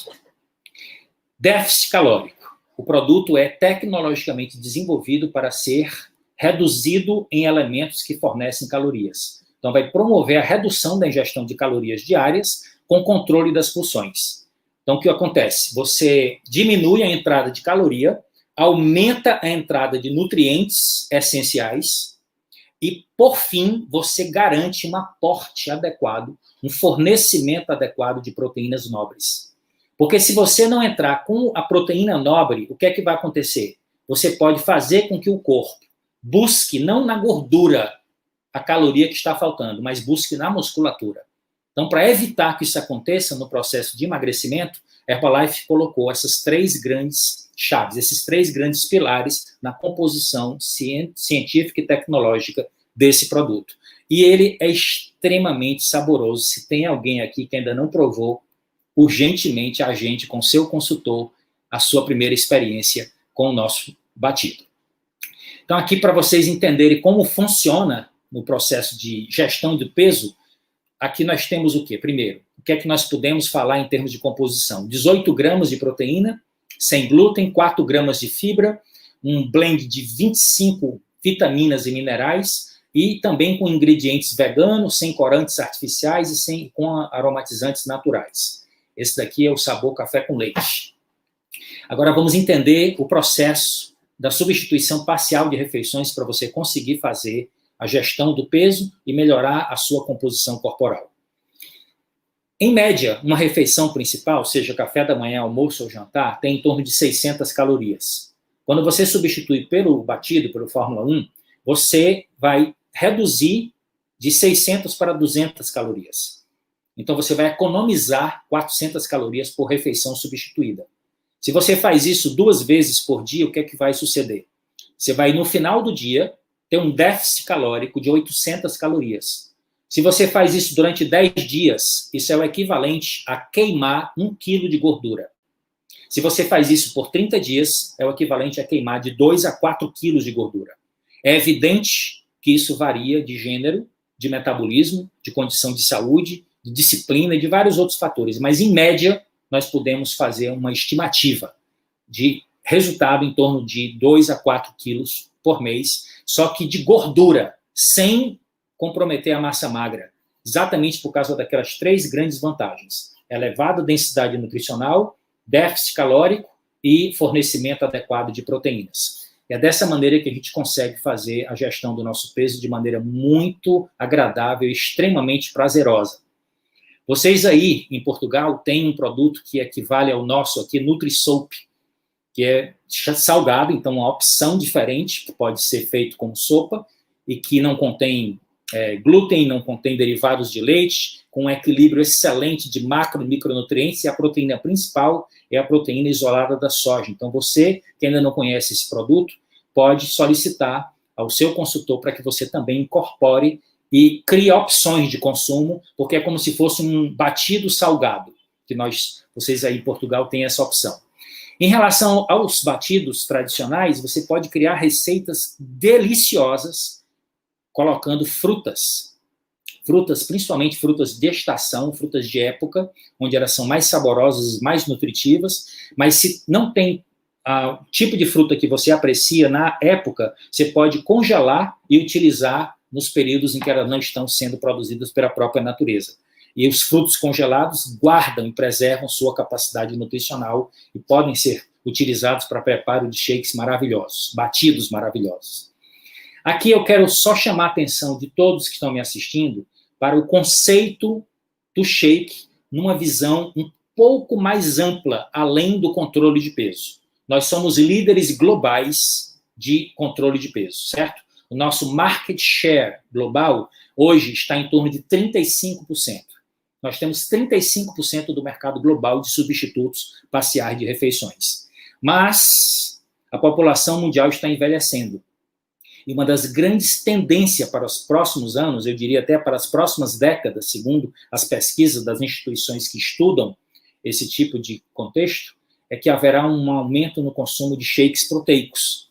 déficit calórico. O produto é tecnologicamente desenvolvido para ser reduzido em elementos que fornecem calorias. Então, vai promover a redução da ingestão de calorias diárias com controle das porções. Então, o que acontece? Você diminui a entrada de caloria, aumenta a entrada de nutrientes essenciais e, por fim, você garante um aporte adequado, um fornecimento adequado de proteínas nobres. Porque se você não entrar com a proteína nobre, o que é que vai acontecer? Você pode fazer com que o corpo busque não na gordura a caloria que está faltando, mas busque na musculatura. Então, para evitar que isso aconteça no processo de emagrecimento, Herbalife colocou essas três grandes chaves, esses três grandes pilares na composição científica e tecnológica desse produto. E ele é extremamente saboroso. Se tem alguém aqui que ainda não provou, urgentemente agende com seu consultor a sua primeira experiência com o nosso batido. Então, aqui para vocês entenderem como funciona no processo de gestão de peso, aqui nós temos o quê? Primeiro, o que é que nós podemos falar em termos de composição? 18 gramas de proteína, sem glúten, 4 gramas de fibra, um blend de 25 vitaminas e minerais, e também com ingredientes veganos, sem corantes artificiais e com aromatizantes naturais. Esse daqui é o sabor café com leite. Agora vamos entender o processo da substituição parcial de refeições para você conseguir fazer a gestão do peso e melhorar a sua composição corporal. Em média, uma refeição principal, seja café da manhã, almoço ou jantar, tem em torno de 600 calorias. Quando você substitui pelo batido, pelo Fórmula 1, você vai reduzir de 600 para 200 calorias. Então, você vai economizar 400 calorias por refeição substituída. Se você faz isso 2 vezes por dia, o que é que vai suceder? Você vai, no final do dia, ter um déficit calórico de 800 calorias. Se você faz isso durante 10 dias, isso é o equivalente a queimar 1 quilo de gordura. Se você faz isso por 30 dias, é o equivalente a queimar de 2 a 4 quilos de gordura. É evidente que isso varia de gênero, de metabolismo, de condição de saúde, de disciplina e de vários outros fatores. Mas, em média, nós podemos fazer uma estimativa de resultado em torno de 2 a 4 quilos por mês, só que de gordura, sem comprometer a massa magra, exatamente por causa daquelas 3 grandes vantagens: elevada densidade nutricional, déficit calórico e fornecimento adequado de proteínas. É dessa maneira que a gente consegue fazer a gestão do nosso peso de maneira muito agradável e extremamente prazerosa. Vocês aí, em Portugal, têm um produto que equivale ao nosso aqui, NutriSoap, que é salgado, então uma opção diferente, que pode ser feito como sopa, e que não contém glúten, não contém derivados de leite, com um equilíbrio excelente de macro e micronutrientes, e a proteína principal é a proteína isolada da soja. Então, você que ainda não conhece esse produto, pode solicitar ao seu consultor para que você também incorpore e crie opções de consumo, porque é como se fosse um batido salgado, que vocês aí em Portugal têm essa opção. Em relação aos batidos tradicionais, você pode criar receitas deliciosas colocando frutas, principalmente frutas de estação, frutas de época, onde elas são mais saborosas e mais nutritivas, mas se não tem o tipo de fruta que você aprecia na época, você pode congelar e utilizar nos períodos em que elas não estão sendo produzidas pela própria natureza. E os frutos congelados guardam e preservam sua capacidade nutricional e podem ser utilizados para preparo de shakes maravilhosos, batidos maravilhosos. Aqui eu quero só chamar a atenção de todos que estão me assistindo para o conceito do shake numa visão um pouco mais ampla, além do controle de peso. Nós somos líderes globais de controle de peso, certo? O nosso market share global hoje está em torno de 35%. Nós temos 35% do mercado global de substitutos parciais de refeições. Mas a população mundial está envelhecendo. E uma das grandes tendências para os próximos anos, eu diria até para as próximas décadas, segundo as pesquisas das instituições que estudam esse tipo de contexto, é que haverá um aumento no consumo de shakes proteicos.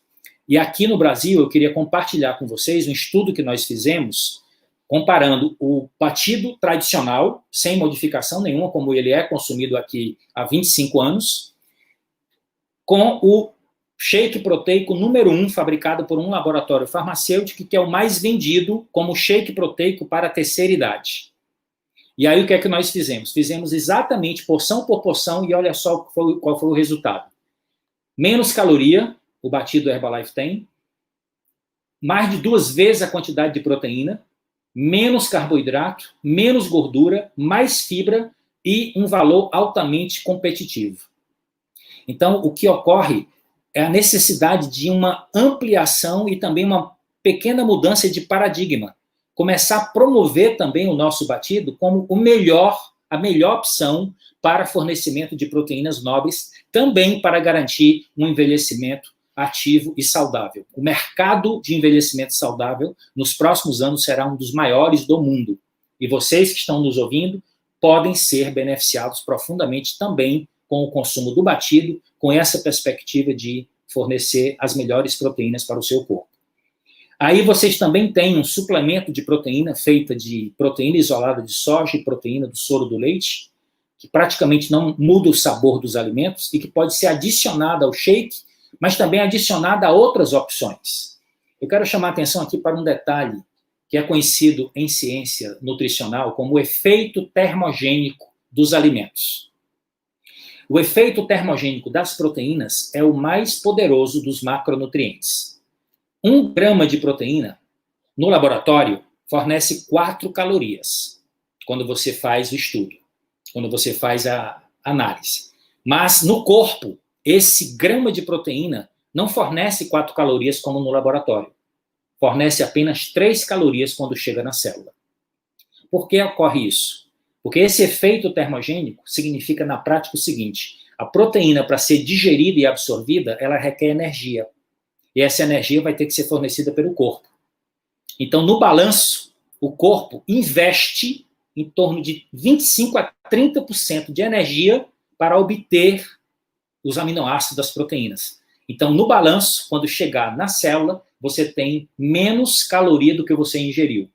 E aqui no Brasil, eu queria compartilhar com vocês um estudo que nós fizemos comparando o batido tradicional, sem modificação nenhuma, como ele é consumido aqui há 25 anos, com o shake proteico número 1, fabricado por um laboratório farmacêutico, que é o mais vendido como shake proteico para a terceira idade. E aí o que é que nós fizemos? Fizemos exatamente porção por porção e olha só qual foi o resultado. Menos caloria, o batido Herbalife tem, mais de 2 vezes a quantidade de proteína, menos carboidrato, menos gordura, mais fibra e um valor altamente competitivo. Então, o que ocorre é a necessidade de uma ampliação e também uma pequena mudança de paradigma. Começar a promover também o nosso batido como a melhor opção para fornecimento de proteínas nobres, também para garantir um envelhecimento ativo e saudável. O mercado de envelhecimento saudável, nos próximos anos, será um dos maiores do mundo. E vocês que estão nos ouvindo podem ser beneficiados profundamente também com o consumo do batido, com essa perspectiva de fornecer as melhores proteínas para o seu corpo. Aí vocês também têm um suplemento de proteína feita de proteína isolada de soja e proteína do soro do leite, que praticamente não muda o sabor dos alimentos e que pode ser adicionada ao shake, mas também adicionada a outras opções. Eu quero chamar a atenção aqui para um detalhe que é conhecido em ciência nutricional como o efeito termogênico dos alimentos. O efeito termogênico das proteínas é o mais poderoso dos macronutrientes. 1 grama de proteína, no laboratório, fornece 4 calorias, quando você faz o estudo, quando você faz a análise. Mas no corpo, esse grama de proteína não fornece 4 calorias como no laboratório. Fornece apenas 3 calorias quando chega na célula. Por que ocorre isso? Porque esse efeito termogênico significa, na prática, o seguinte: a proteína, para ser digerida e absorvida, ela requer energia. E essa energia vai ter que ser fornecida pelo corpo. Então, no balanço, o corpo investe em torno de 25% a 30% de energia para obter os aminoácidos das proteínas. Então, no balanço, quando chegar na célula, você tem menos caloria do que você ingeriu.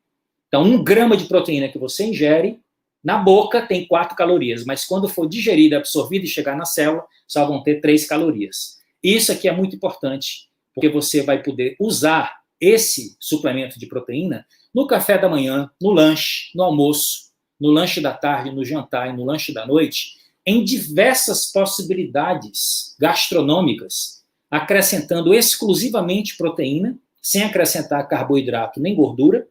Então, 1 grama de proteína que você ingere, na boca tem 4 calorias, mas quando for digerida, absorvida e chegar na célula, só vão ter 3 calorias. Isso aqui é muito importante, porque você vai poder usar esse suplemento de proteína no café da manhã, no lanche, no almoço, no lanche da tarde, no jantar e no lanche da noite, em diversas possibilidades gastronômicas, acrescentando exclusivamente proteína, sem acrescentar carboidrato nem gordura.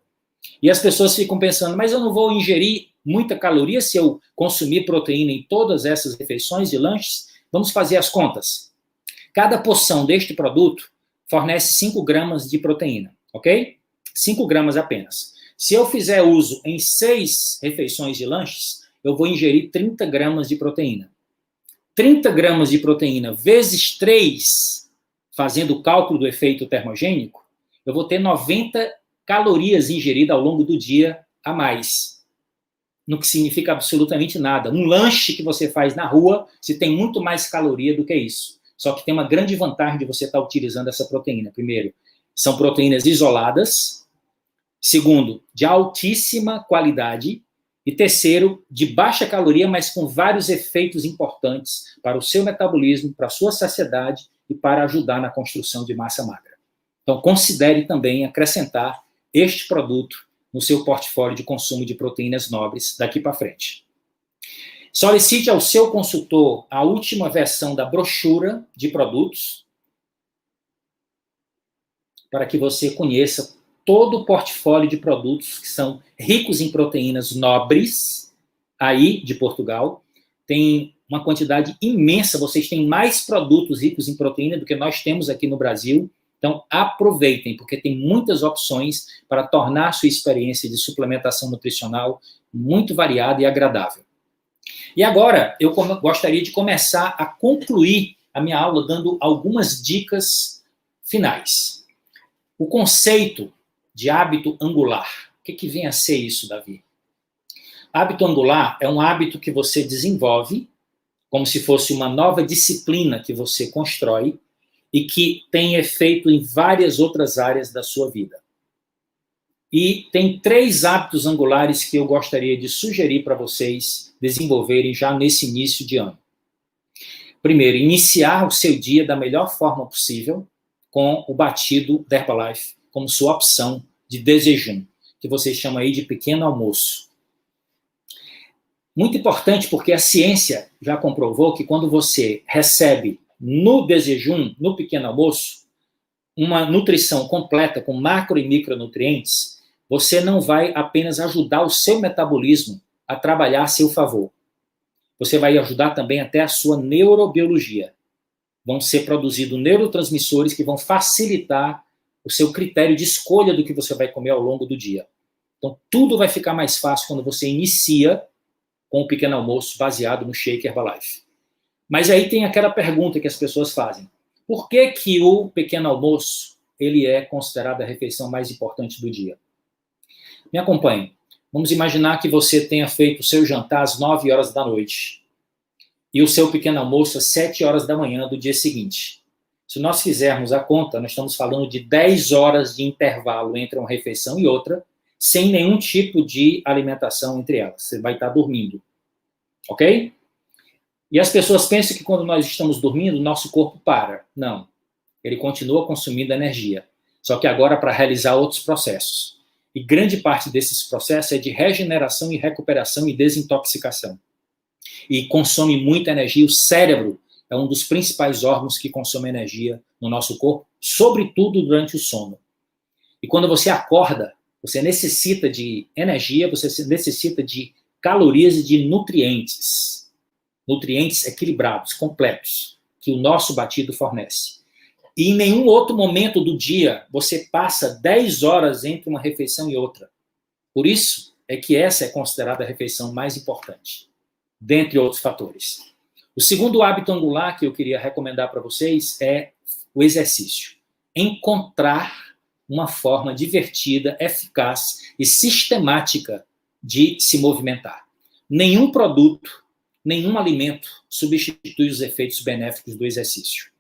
E as pessoas ficam pensando, mas eu não vou ingerir muita caloria se eu consumir proteína em todas essas refeições e lanches? Vamos fazer as contas. Cada porção deste produto fornece 5 gramas de proteína, ok? 5 gramas apenas. Se eu fizer uso em 6 refeições de lanches, eu vou ingerir 30 gramas de proteína. 30 gramas de proteína vezes 3, fazendo o cálculo do efeito termogênico, eu vou ter 90 calorias ingeridas ao longo do dia a mais. No que significa absolutamente nada. Um lanche que você faz na rua, se tem muito mais caloria do que isso. Só que tem uma grande vantagem de você estar utilizando essa proteína. Primeiro, são proteínas isoladas. Segundo, de altíssima qualidade. E terceiro, de baixa caloria, mas com vários efeitos importantes para o seu metabolismo, para a sua saciedade e para ajudar na construção de massa magra. Então, considere também acrescentar este produto no seu portfólio de consumo de proteínas nobres daqui para frente. Solicite ao seu consultor a última versão da brochura de produtos para que você conheça todo o portfólio de produtos que são ricos em proteínas nobres, aí de Portugal. Tem uma quantidade imensa, vocês têm mais produtos ricos em proteína do que nós temos aqui no Brasil, Então, aproveitem, porque tem muitas opções para tornar sua experiência de suplementação nutricional muito variada e agradável. E agora, eu gostaria de começar a concluir a minha aula dando algumas dicas finais. O conceito de hábito angular. O que vem a ser isso, Davi? Hábito angular é um hábito que você desenvolve como se fosse uma nova disciplina que você constrói e que tem efeito em várias outras áreas da sua vida. E tem 3 hábitos angulares que eu gostaria de sugerir para vocês desenvolverem já nesse início de ano. Primeiro, iniciar o seu dia da melhor forma possível com o batido da Herbalife como sua opção de desjejum, que vocês chamam aí de pequeno almoço. Muito importante porque a ciência já comprovou que quando você recebe no desjejum, no pequeno almoço, uma nutrição completa com macro e micronutrientes, você não vai apenas ajudar o seu metabolismo a trabalhar a seu favor. Você vai ajudar também até a sua neurobiologia. Vão ser produzidos neurotransmissores que vão facilitar o seu critério de escolha do que você vai comer ao longo do dia. Então, tudo vai ficar mais fácil quando você inicia com o pequeno almoço baseado no Shake Herbalife. Mas aí tem aquela pergunta que as pessoas fazem. Por que que o pequeno almoço ele é considerado a refeição mais importante do dia? Me acompanhe. Vamos imaginar que você tenha feito o seu jantar às 9 horas da noite e o seu pequeno almoço às 7 horas da manhã do dia seguinte. Se nós fizermos a conta, nós estamos falando de 10 horas de intervalo entre uma refeição e outra, sem nenhum tipo de alimentação entre elas. Você vai estar dormindo. Ok? E as pessoas pensam que quando nós estamos dormindo, nosso corpo para. Não. Ele continua consumindo energia. Só que agora para realizar outros processos. E grande parte desses processos é de regeneração e recuperação e desintoxicação. E consome muita energia. O cérebro é um dos principais órgãos que consome energia no nosso corpo, sobretudo durante o sono. E quando você acorda, você necessita de energia, você necessita de calorias e de nutrientes. Nutrientes equilibrados, completos, que o nosso batido fornece. E em nenhum outro momento do dia você passa 10 horas entre uma refeição e outra. Por isso é que essa é considerada a refeição mais importante, dentre outros fatores. O segundo hábito angular que eu queria recomendar para vocês é o exercício. Encontrar uma forma divertida, eficaz e sistemática de se movimentar. Nenhum produto, nenhum alimento substitui os efeitos benéficos do exercício.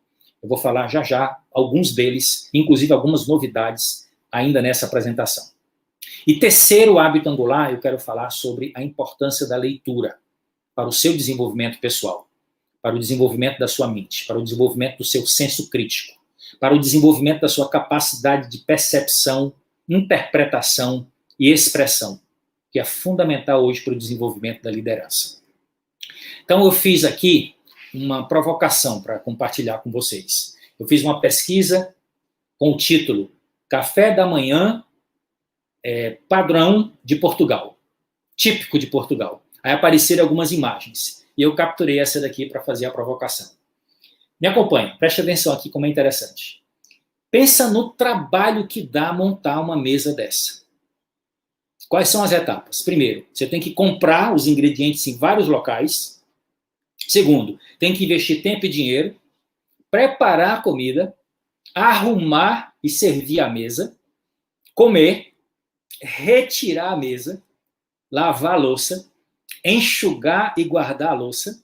Eu vou falar já já alguns deles, inclusive algumas novidades ainda nessa apresentação. E terceiro hábito angular, eu quero falar sobre a importância da leitura para o seu desenvolvimento pessoal, para o desenvolvimento da sua mente, para o desenvolvimento do seu senso crítico, para o desenvolvimento da sua capacidade de percepção, interpretação e expressão, que é fundamental hoje para o desenvolvimento da liderança. Então, eu fiz aqui uma provocação para compartilhar com vocês. Eu fiz uma pesquisa com o título Café da Manhã Padrão de Portugal, típico de Portugal. Aí apareceram algumas imagens, e eu capturei essa daqui para fazer a provocação. Me acompanhe, preste atenção aqui como é interessante. Pensa no trabalho que dá montar uma mesa dessa. Quais são as etapas? Primeiro, você tem que comprar os ingredientes em vários locais. Segundo, tem que investir tempo e dinheiro, preparar a comida, arrumar e servir a mesa, comer, retirar a mesa, lavar a louça, enxugar e guardar a louça,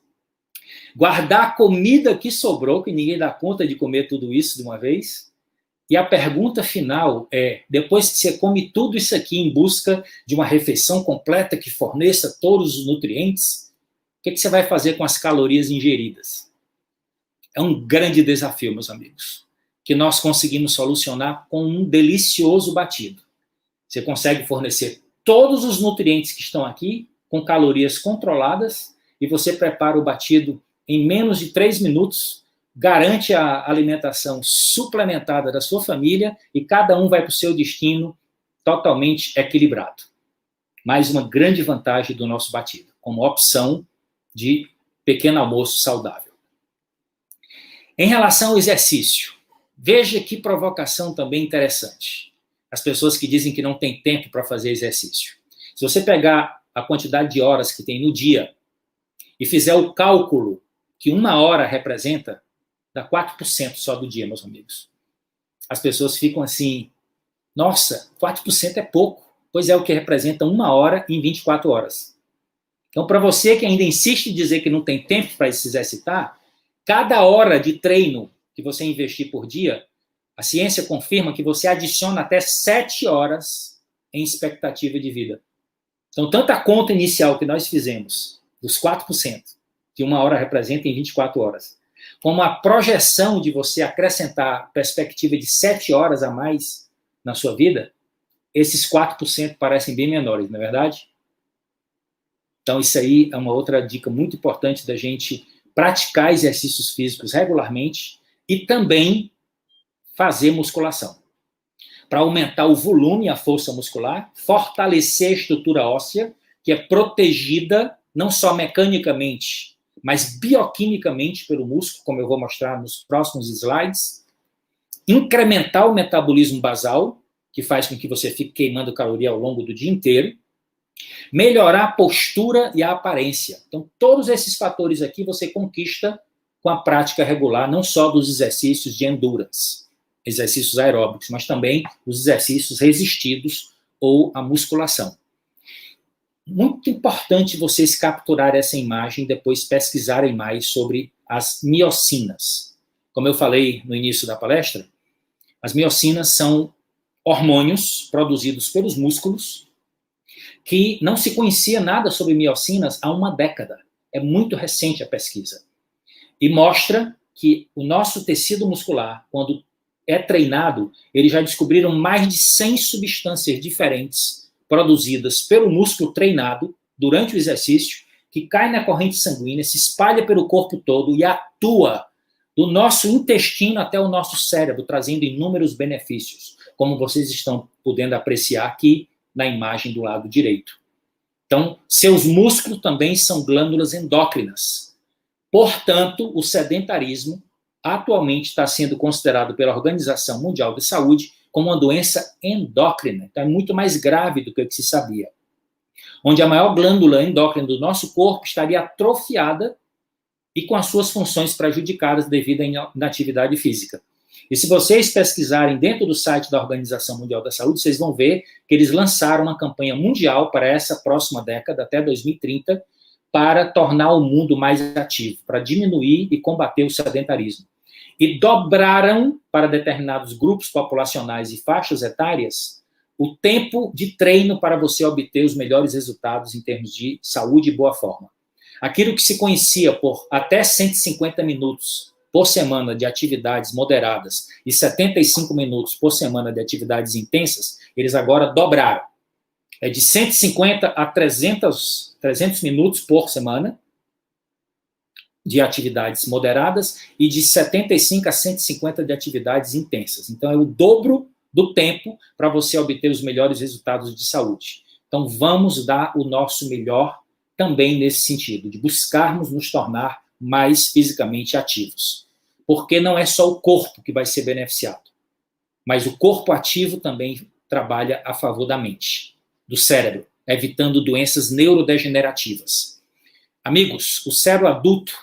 guardar a comida que sobrou, que ninguém dá conta de comer tudo isso de uma vez. E a pergunta final é, depois que você come tudo isso aqui em busca de uma refeição completa que forneça todos os nutrientes, o que você vai fazer com as calorias ingeridas? É um grande desafio, meus amigos, que nós conseguimos solucionar com um delicioso batido. Você consegue fornecer todos os nutrientes que estão aqui com calorias controladas e você prepara o batido em menos de 3 minutos, garante a alimentação suplementada da sua família e cada um vai para o seu destino totalmente equilibrado. Mais uma grande vantagem do nosso batido, como opção de pequeno almoço saudável. Em relação ao exercício, Veja que provocação também interessante. As pessoas que dizem que não tem tempo para fazer exercício. Se você pegar a quantidade de horas que tem no dia e fizer o cálculo que 1 hora representa, dá 4% só do dia, meus amigos. As pessoas ficam assim, nossa, 4% é pouco. Pois é o que representa 1 hora em 24 horas. Então, para você que ainda insiste em dizer que não tem tempo para se exercitar, cada hora de treino que você investir por dia, a ciência confirma que você adiciona até 7 horas em expectativa de vida. Então, tanto a conta inicial que nós fizemos, dos 4%, que 1 hora representa em 24 horas, como a projeção de você acrescentar perspectiva de 7 horas a mais na sua vida, esses 4% parecem bem menores, não é verdade? Então, isso aí é uma outra dica muito importante da gente praticar exercícios físicos regularmente e também fazer musculação. Para aumentar o volume e a força muscular, fortalecer a estrutura óssea, que é protegida não só mecanicamente, mas bioquimicamente pelo músculo, como eu vou mostrar nos próximos slides. Incrementar o metabolismo basal, que faz com que você fique queimando caloria ao longo do dia inteiro. Melhorar a postura e a aparência. Então, todos esses fatores aqui você conquista com a prática regular, não só dos exercícios de endurance, exercícios aeróbicos, mas também os exercícios resistidos ou a musculação. Muito importante vocês capturarem essa imagem e depois pesquisarem mais sobre as miocinas. Como eu falei no início da palestra, as miocinas são hormônios produzidos pelos músculos que não se conhecia nada sobre miocinas há 1 década. É muito recente a pesquisa. E mostra que o nosso tecido muscular, quando é treinado, eles já descobriram mais de 100 substâncias diferentes produzidas pelo músculo treinado durante o exercício, que cai na corrente sanguínea, se espalha pelo corpo todo e atua do nosso intestino até o nosso cérebro, trazendo inúmeros benefícios, como vocês estão podendo apreciar aqui na imagem do lado direito. Então, seus músculos também são glândulas endócrinas. Portanto, o sedentarismo atualmente está sendo considerado pela Organização Mundial de Saúde como uma doença endócrina. Então, é muito mais grave do que o que se sabia. Onde a maior glândula endócrina do nosso corpo estaria atrofiada e com as suas funções prejudicadas devido à inatividade física. E se vocês pesquisarem dentro do site da Organização Mundial da Saúde, vocês vão ver que eles lançaram uma campanha mundial para essa próxima década, até 2030, para tornar o mundo mais ativo, para diminuir e combater o sedentarismo. E dobraram para determinados grupos populacionais e faixas etárias o tempo de treino para você obter os melhores resultados em termos de saúde e boa forma. Aquilo que se conhecia por até 150 minutos por semana de atividades moderadas e 75 minutos por semana de atividades intensas, eles agora dobraram. É de 150 a 300 minutos por semana de atividades moderadas e de 75 a 150 de atividades intensas. Então, é o dobro do tempo para você obter os melhores resultados de saúde. Então, vamos dar o nosso melhor também nesse sentido, de buscarmos nos tornar mais fisicamente ativos. Porque não é só o corpo que vai ser beneficiado, mas o corpo ativo também trabalha a favor da mente, do cérebro, evitando doenças neurodegenerativas. Amigos, o cérebro adulto,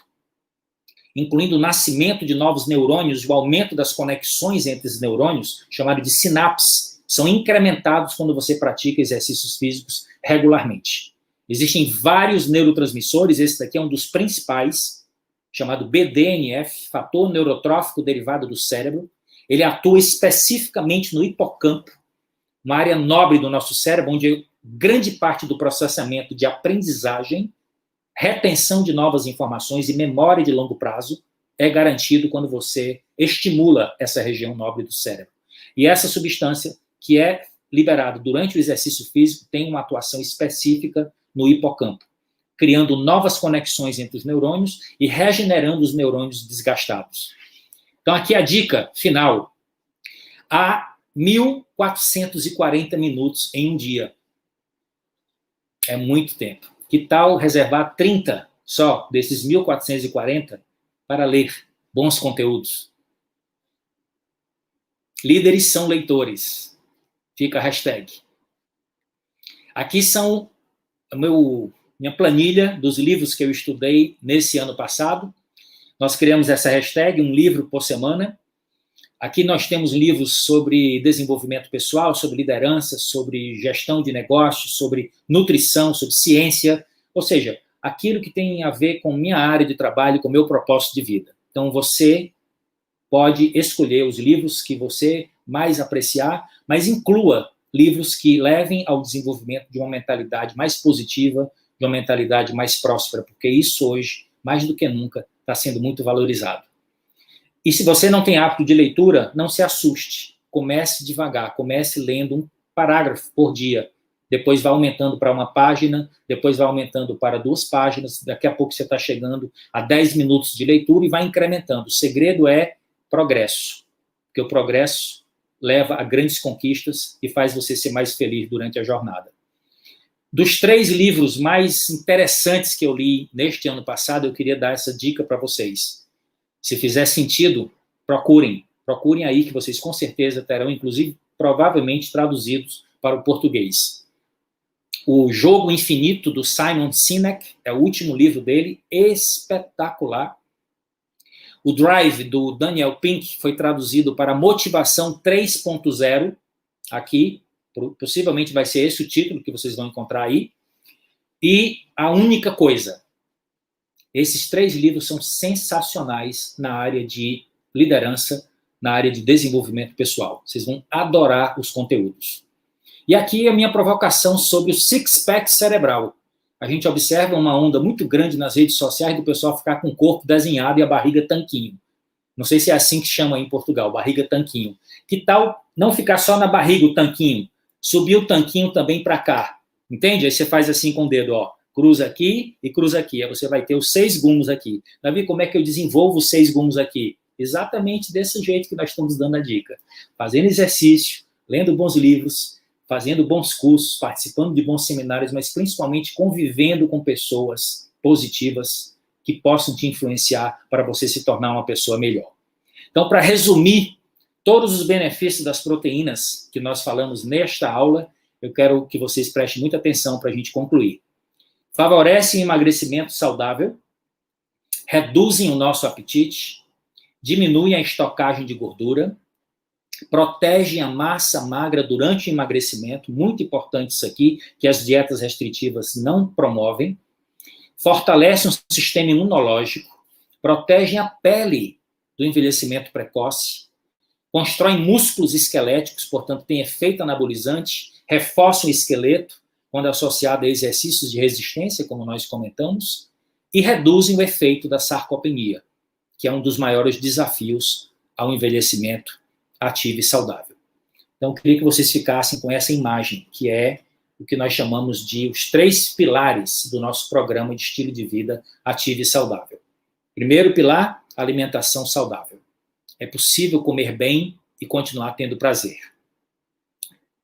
incluindo o nascimento de novos neurônios e o aumento das conexões entre os neurônios, chamado de sinapses, são incrementados quando você pratica exercícios físicos regularmente. Existem vários neurotransmissores, esse daqui é um dos principais, chamado BDNF, fator neurotrófico derivado do cérebro. Ele atua especificamente no hipocampo, uma área nobre do nosso cérebro, onde grande parte do processamento de aprendizagem, retenção de novas informações e memória de longo prazo é garantido quando você estimula essa região nobre do cérebro. E essa substância, que é liberada durante o exercício físico, tem uma atuação específica no hipocampo, criando novas conexões entre os neurônios e regenerando os neurônios desgastados. Então, aqui a dica final. Há 1.440 minutos em um dia. É muito tempo. Que tal reservar 30 só desses 1.440 para ler bons conteúdos? Líderes são leitores. Fica a hashtag. Aqui são minha planilha dos livros que eu estudei nesse ano passado. Nós criamos essa hashtag, um livro por semana. Aqui nós temos livros sobre desenvolvimento pessoal, sobre liderança, sobre gestão de negócios, sobre nutrição, sobre ciência, ou seja, aquilo que tem a ver com minha área de trabalho, com meu propósito de vida. Então, você pode escolher os livros que você mais apreciar, mas inclua livros que levem ao desenvolvimento de uma mentalidade mais positiva, de uma mentalidade mais próspera, porque isso hoje, mais do que nunca, está sendo muito valorizado. E se você não tem hábito de leitura, não se assuste. Comece devagar, comece lendo um parágrafo por dia. Depois vai aumentando para uma página, depois vai aumentando para 2 páginas, daqui a pouco você está chegando a 10 minutos de leitura e vai incrementando. O segredo é progresso, porque o progresso leva a grandes conquistas e faz você ser mais feliz durante a jornada. Dos 3 livros mais interessantes que eu li neste ano passado, eu queria dar essa dica para vocês. Se fizer sentido, procurem aí, que vocês com certeza terão, inclusive, provavelmente traduzidos para o português. O Jogo Infinito, do Simon Sinek, é o último livro dele, espetacular. O Drive, do Daniel Pink, foi traduzido para Motivação 3.0, aqui, possivelmente vai ser esse o título que vocês vão encontrar aí. E A Única Coisa. Esses 3 livros são sensacionais na área de liderança, na área de desenvolvimento pessoal. Vocês vão adorar os conteúdos. E aqui a minha provocação sobre o six-pack cerebral. A gente observa uma onda muito grande nas redes sociais do pessoal ficar com o corpo desenhado e a barriga tanquinho. Não sei se é assim que chama aí em Portugal, barriga tanquinho. Que tal não ficar só na barriga o tanquinho? Subir o tanquinho também para cá. Entende? Aí você faz assim com o dedo, ó. Cruza aqui e cruza aqui. Aí você vai ter os 6 gumos aqui. Davi, como é que eu desenvolvo os 6 gumos aqui? Exatamente desse jeito que nós estamos dando a dica. Fazendo exercício, lendo bons livros, fazendo bons cursos, participando de bons seminários, mas principalmente convivendo com pessoas positivas que possam te influenciar para você se tornar uma pessoa melhor. Então, para resumir todos os benefícios das proteínas que nós falamos nesta aula, eu quero que vocês prestem muita atenção para a gente concluir. Favorecem o emagrecimento saudável, reduzem o nosso apetite, diminuem a estocagem de gordura, protegem a massa magra durante o emagrecimento, muito importante isso aqui, que as dietas restritivas não promovem, fortalecem o sistema imunológico, protegem a pele do envelhecimento precoce, constroem músculos esqueléticos, portanto, tem efeito anabolizante, reforçam o esqueleto, quando associado a exercícios de resistência, como nós comentamos, e reduzem o efeito da sarcopenia, que é um dos maiores desafios ao envelhecimento ativo e saudável. Então, eu queria que vocês ficassem com essa imagem, que é o que nós chamamos de os 3 pilares do nosso programa de estilo de vida ativo e saudável. Primeiro pilar, alimentação saudável. É possível comer bem e continuar tendo prazer.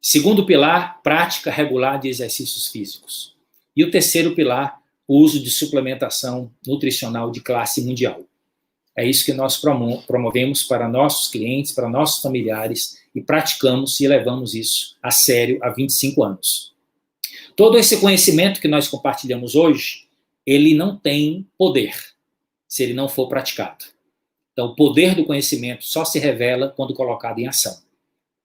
Segundo pilar, prática regular de exercícios físicos. E o terceiro pilar, o uso de suplementação nutricional de classe mundial. É isso que nós promovemos para nossos clientes, para nossos familiares, e praticamos e levamos isso a sério há 25 anos. Todo esse conhecimento que nós compartilhamos hoje, ele não tem poder se ele não for praticado. Então, o poder do conhecimento só se revela quando colocado em ação.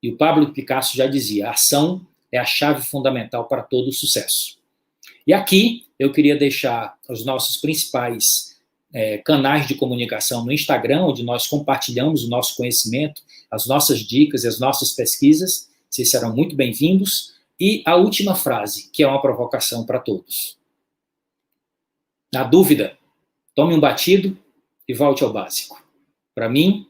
E o Pablo Picasso já dizia, a ação é a chave fundamental para todo o sucesso. E aqui eu queria deixar os nossos principais canais de comunicação no Instagram, onde nós compartilhamos o nosso conhecimento, as nossas dicas e as nossas pesquisas. Vocês serão muito bem-vindos. E a última frase, que é uma provocação para todos. Na dúvida, tome um batido e volte ao básico. Para mim,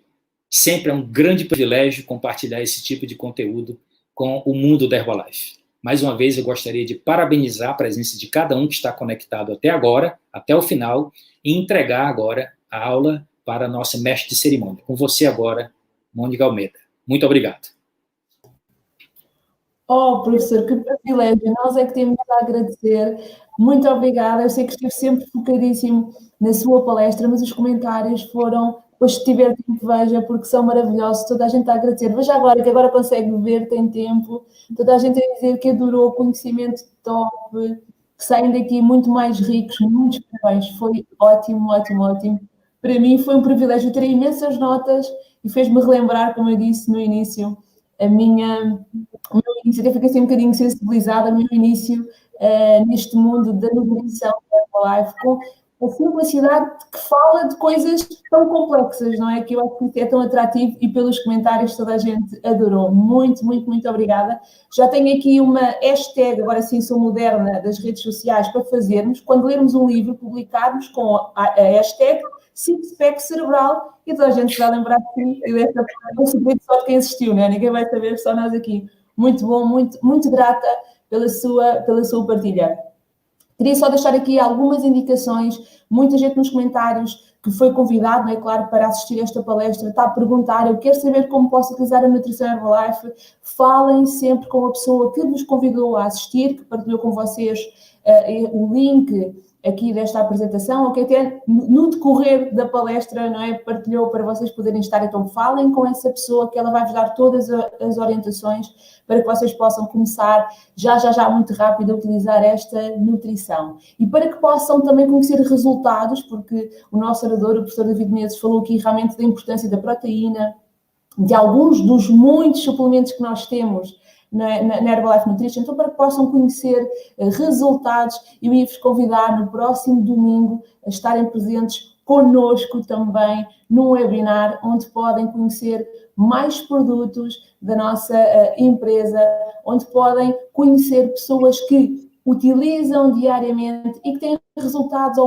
sempre é um grande privilégio compartilhar esse tipo de conteúdo com o mundo da Herbalife. Mais uma vez, eu gostaria de parabenizar a presença de cada um que está conectado até agora, até o final, e entregar agora a aula para a nossa mestre de cerimônia. Com você agora, Mônica Almeida. Muito obrigado. Oh, professor, que privilégio. Nós é que temos a agradecer. Muito obrigada. Eu sei que esteve sempre focadíssimo na sua palestra, mas os comentários foram Depois, se tiver tempo, veja, porque são maravilhosos. Toda a gente está a agradecer. Veja agora, que agora consegue ver, tem tempo. Toda a gente a dizer que adorou, conhecimento top, que saem daqui muito mais ricos. Muitos parabéns. Foi ótimo, ótimo, ótimo. Para mim foi um privilégio ter imensas notas e fez-me relembrar, como eu disse no início, o meu início, até fiquei assim um bocadinho sensibilizada, o meu início neste mundo da nutrição da Herbalife, com a simplicidade que fala de coisas tão complexas, não é? Que eu acho que é tão atrativo e pelos comentários toda a gente adorou. Muito, muito, muito obrigada. Já tenho aqui uma hashtag, agora sim sou moderna, das redes sociais para fazermos. Quando lermos um livro, publicarmos com a hashtag Sixpack Cerebral e toda a gente se vai lembrar de mim. É um segredo só de quem assistiu, né? Ninguém vai saber, só nós aqui. Muito bom, muito, muito grata pela sua partilha. Queria só deixar aqui algumas indicações. Muita gente nos comentários que foi convidado, não é claro, para assistir a esta palestra, está a perguntar, eu quero saber como posso utilizar a nutrição Herbalife. Falem sempre com a pessoa que vos convidou a assistir, que partilhou com vocês o link aqui desta apresentação, ou que até no decorrer da palestra, não é, partilhou para vocês poderem estar. Então falem com essa pessoa, que ela vai vos dar todas as orientações para que vocês possam começar já muito rápido a utilizar esta nutrição. E para que possam também conhecer resultados, porque o nosso orador, o professor David Menezes, falou aqui realmente da importância da proteína, de alguns dos muitos suplementos que nós temos na Herbalife Nutrition, então para que possam conhecer resultados, eu ia-vos convidar no próximo domingo a estarem presentes connosco também num webinar onde podem conhecer mais produtos da nossa empresa, onde podem conhecer pessoas que utilizam diariamente e que têm resultados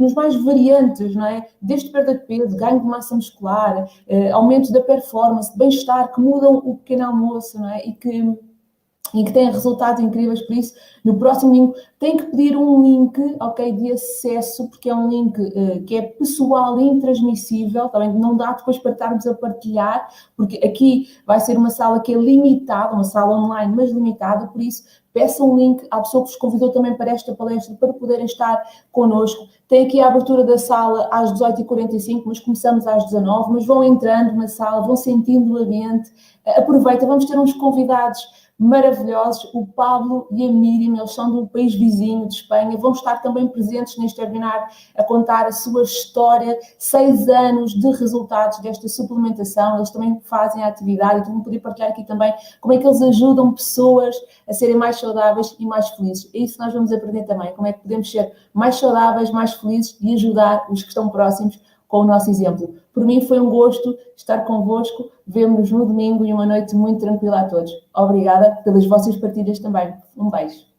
nos mais variantes, não é? Desde perda de peso, ganho de massa muscular, aumento da performance, bem-estar, que mudam o pequeno almoço, não é? E que têm resultados incríveis. Por isso, no próximo domingo, tem que pedir um link, ok, de acesso, porque é um link que é pessoal e intransmissível, também não dá depois para estarmos a partilhar, porque aqui vai ser uma sala que é limitada, uma sala online, mas limitada, por isso, peçam um link à pessoa que vos convidou também para esta palestra, para poderem estar connosco. Tem aqui a abertura da sala às 18h45, mas começamos às 19h, mas vão entrando na sala, vão sentindo o ambiente, aproveita, vamos ter uns convidados maravilhosos, o Pablo e a Miriam, eles são do país vizinho de Espanha, vão estar também presentes neste webinar a contar a sua história, 6 anos de resultados desta suplementação, eles também fazem a atividade, então vão poder partilhar aqui também como é que eles ajudam pessoas a serem mais saudáveis e mais felizes. É isso que nós vamos aprender também, como é que podemos ser mais saudáveis, mais felizes e ajudar os que estão próximos com o nosso exemplo. Por mim foi um gosto estar convosco, vemo-nos no domingo e uma noite muito tranquila a todos. Obrigada pelas vossas partilhas também. Um beijo.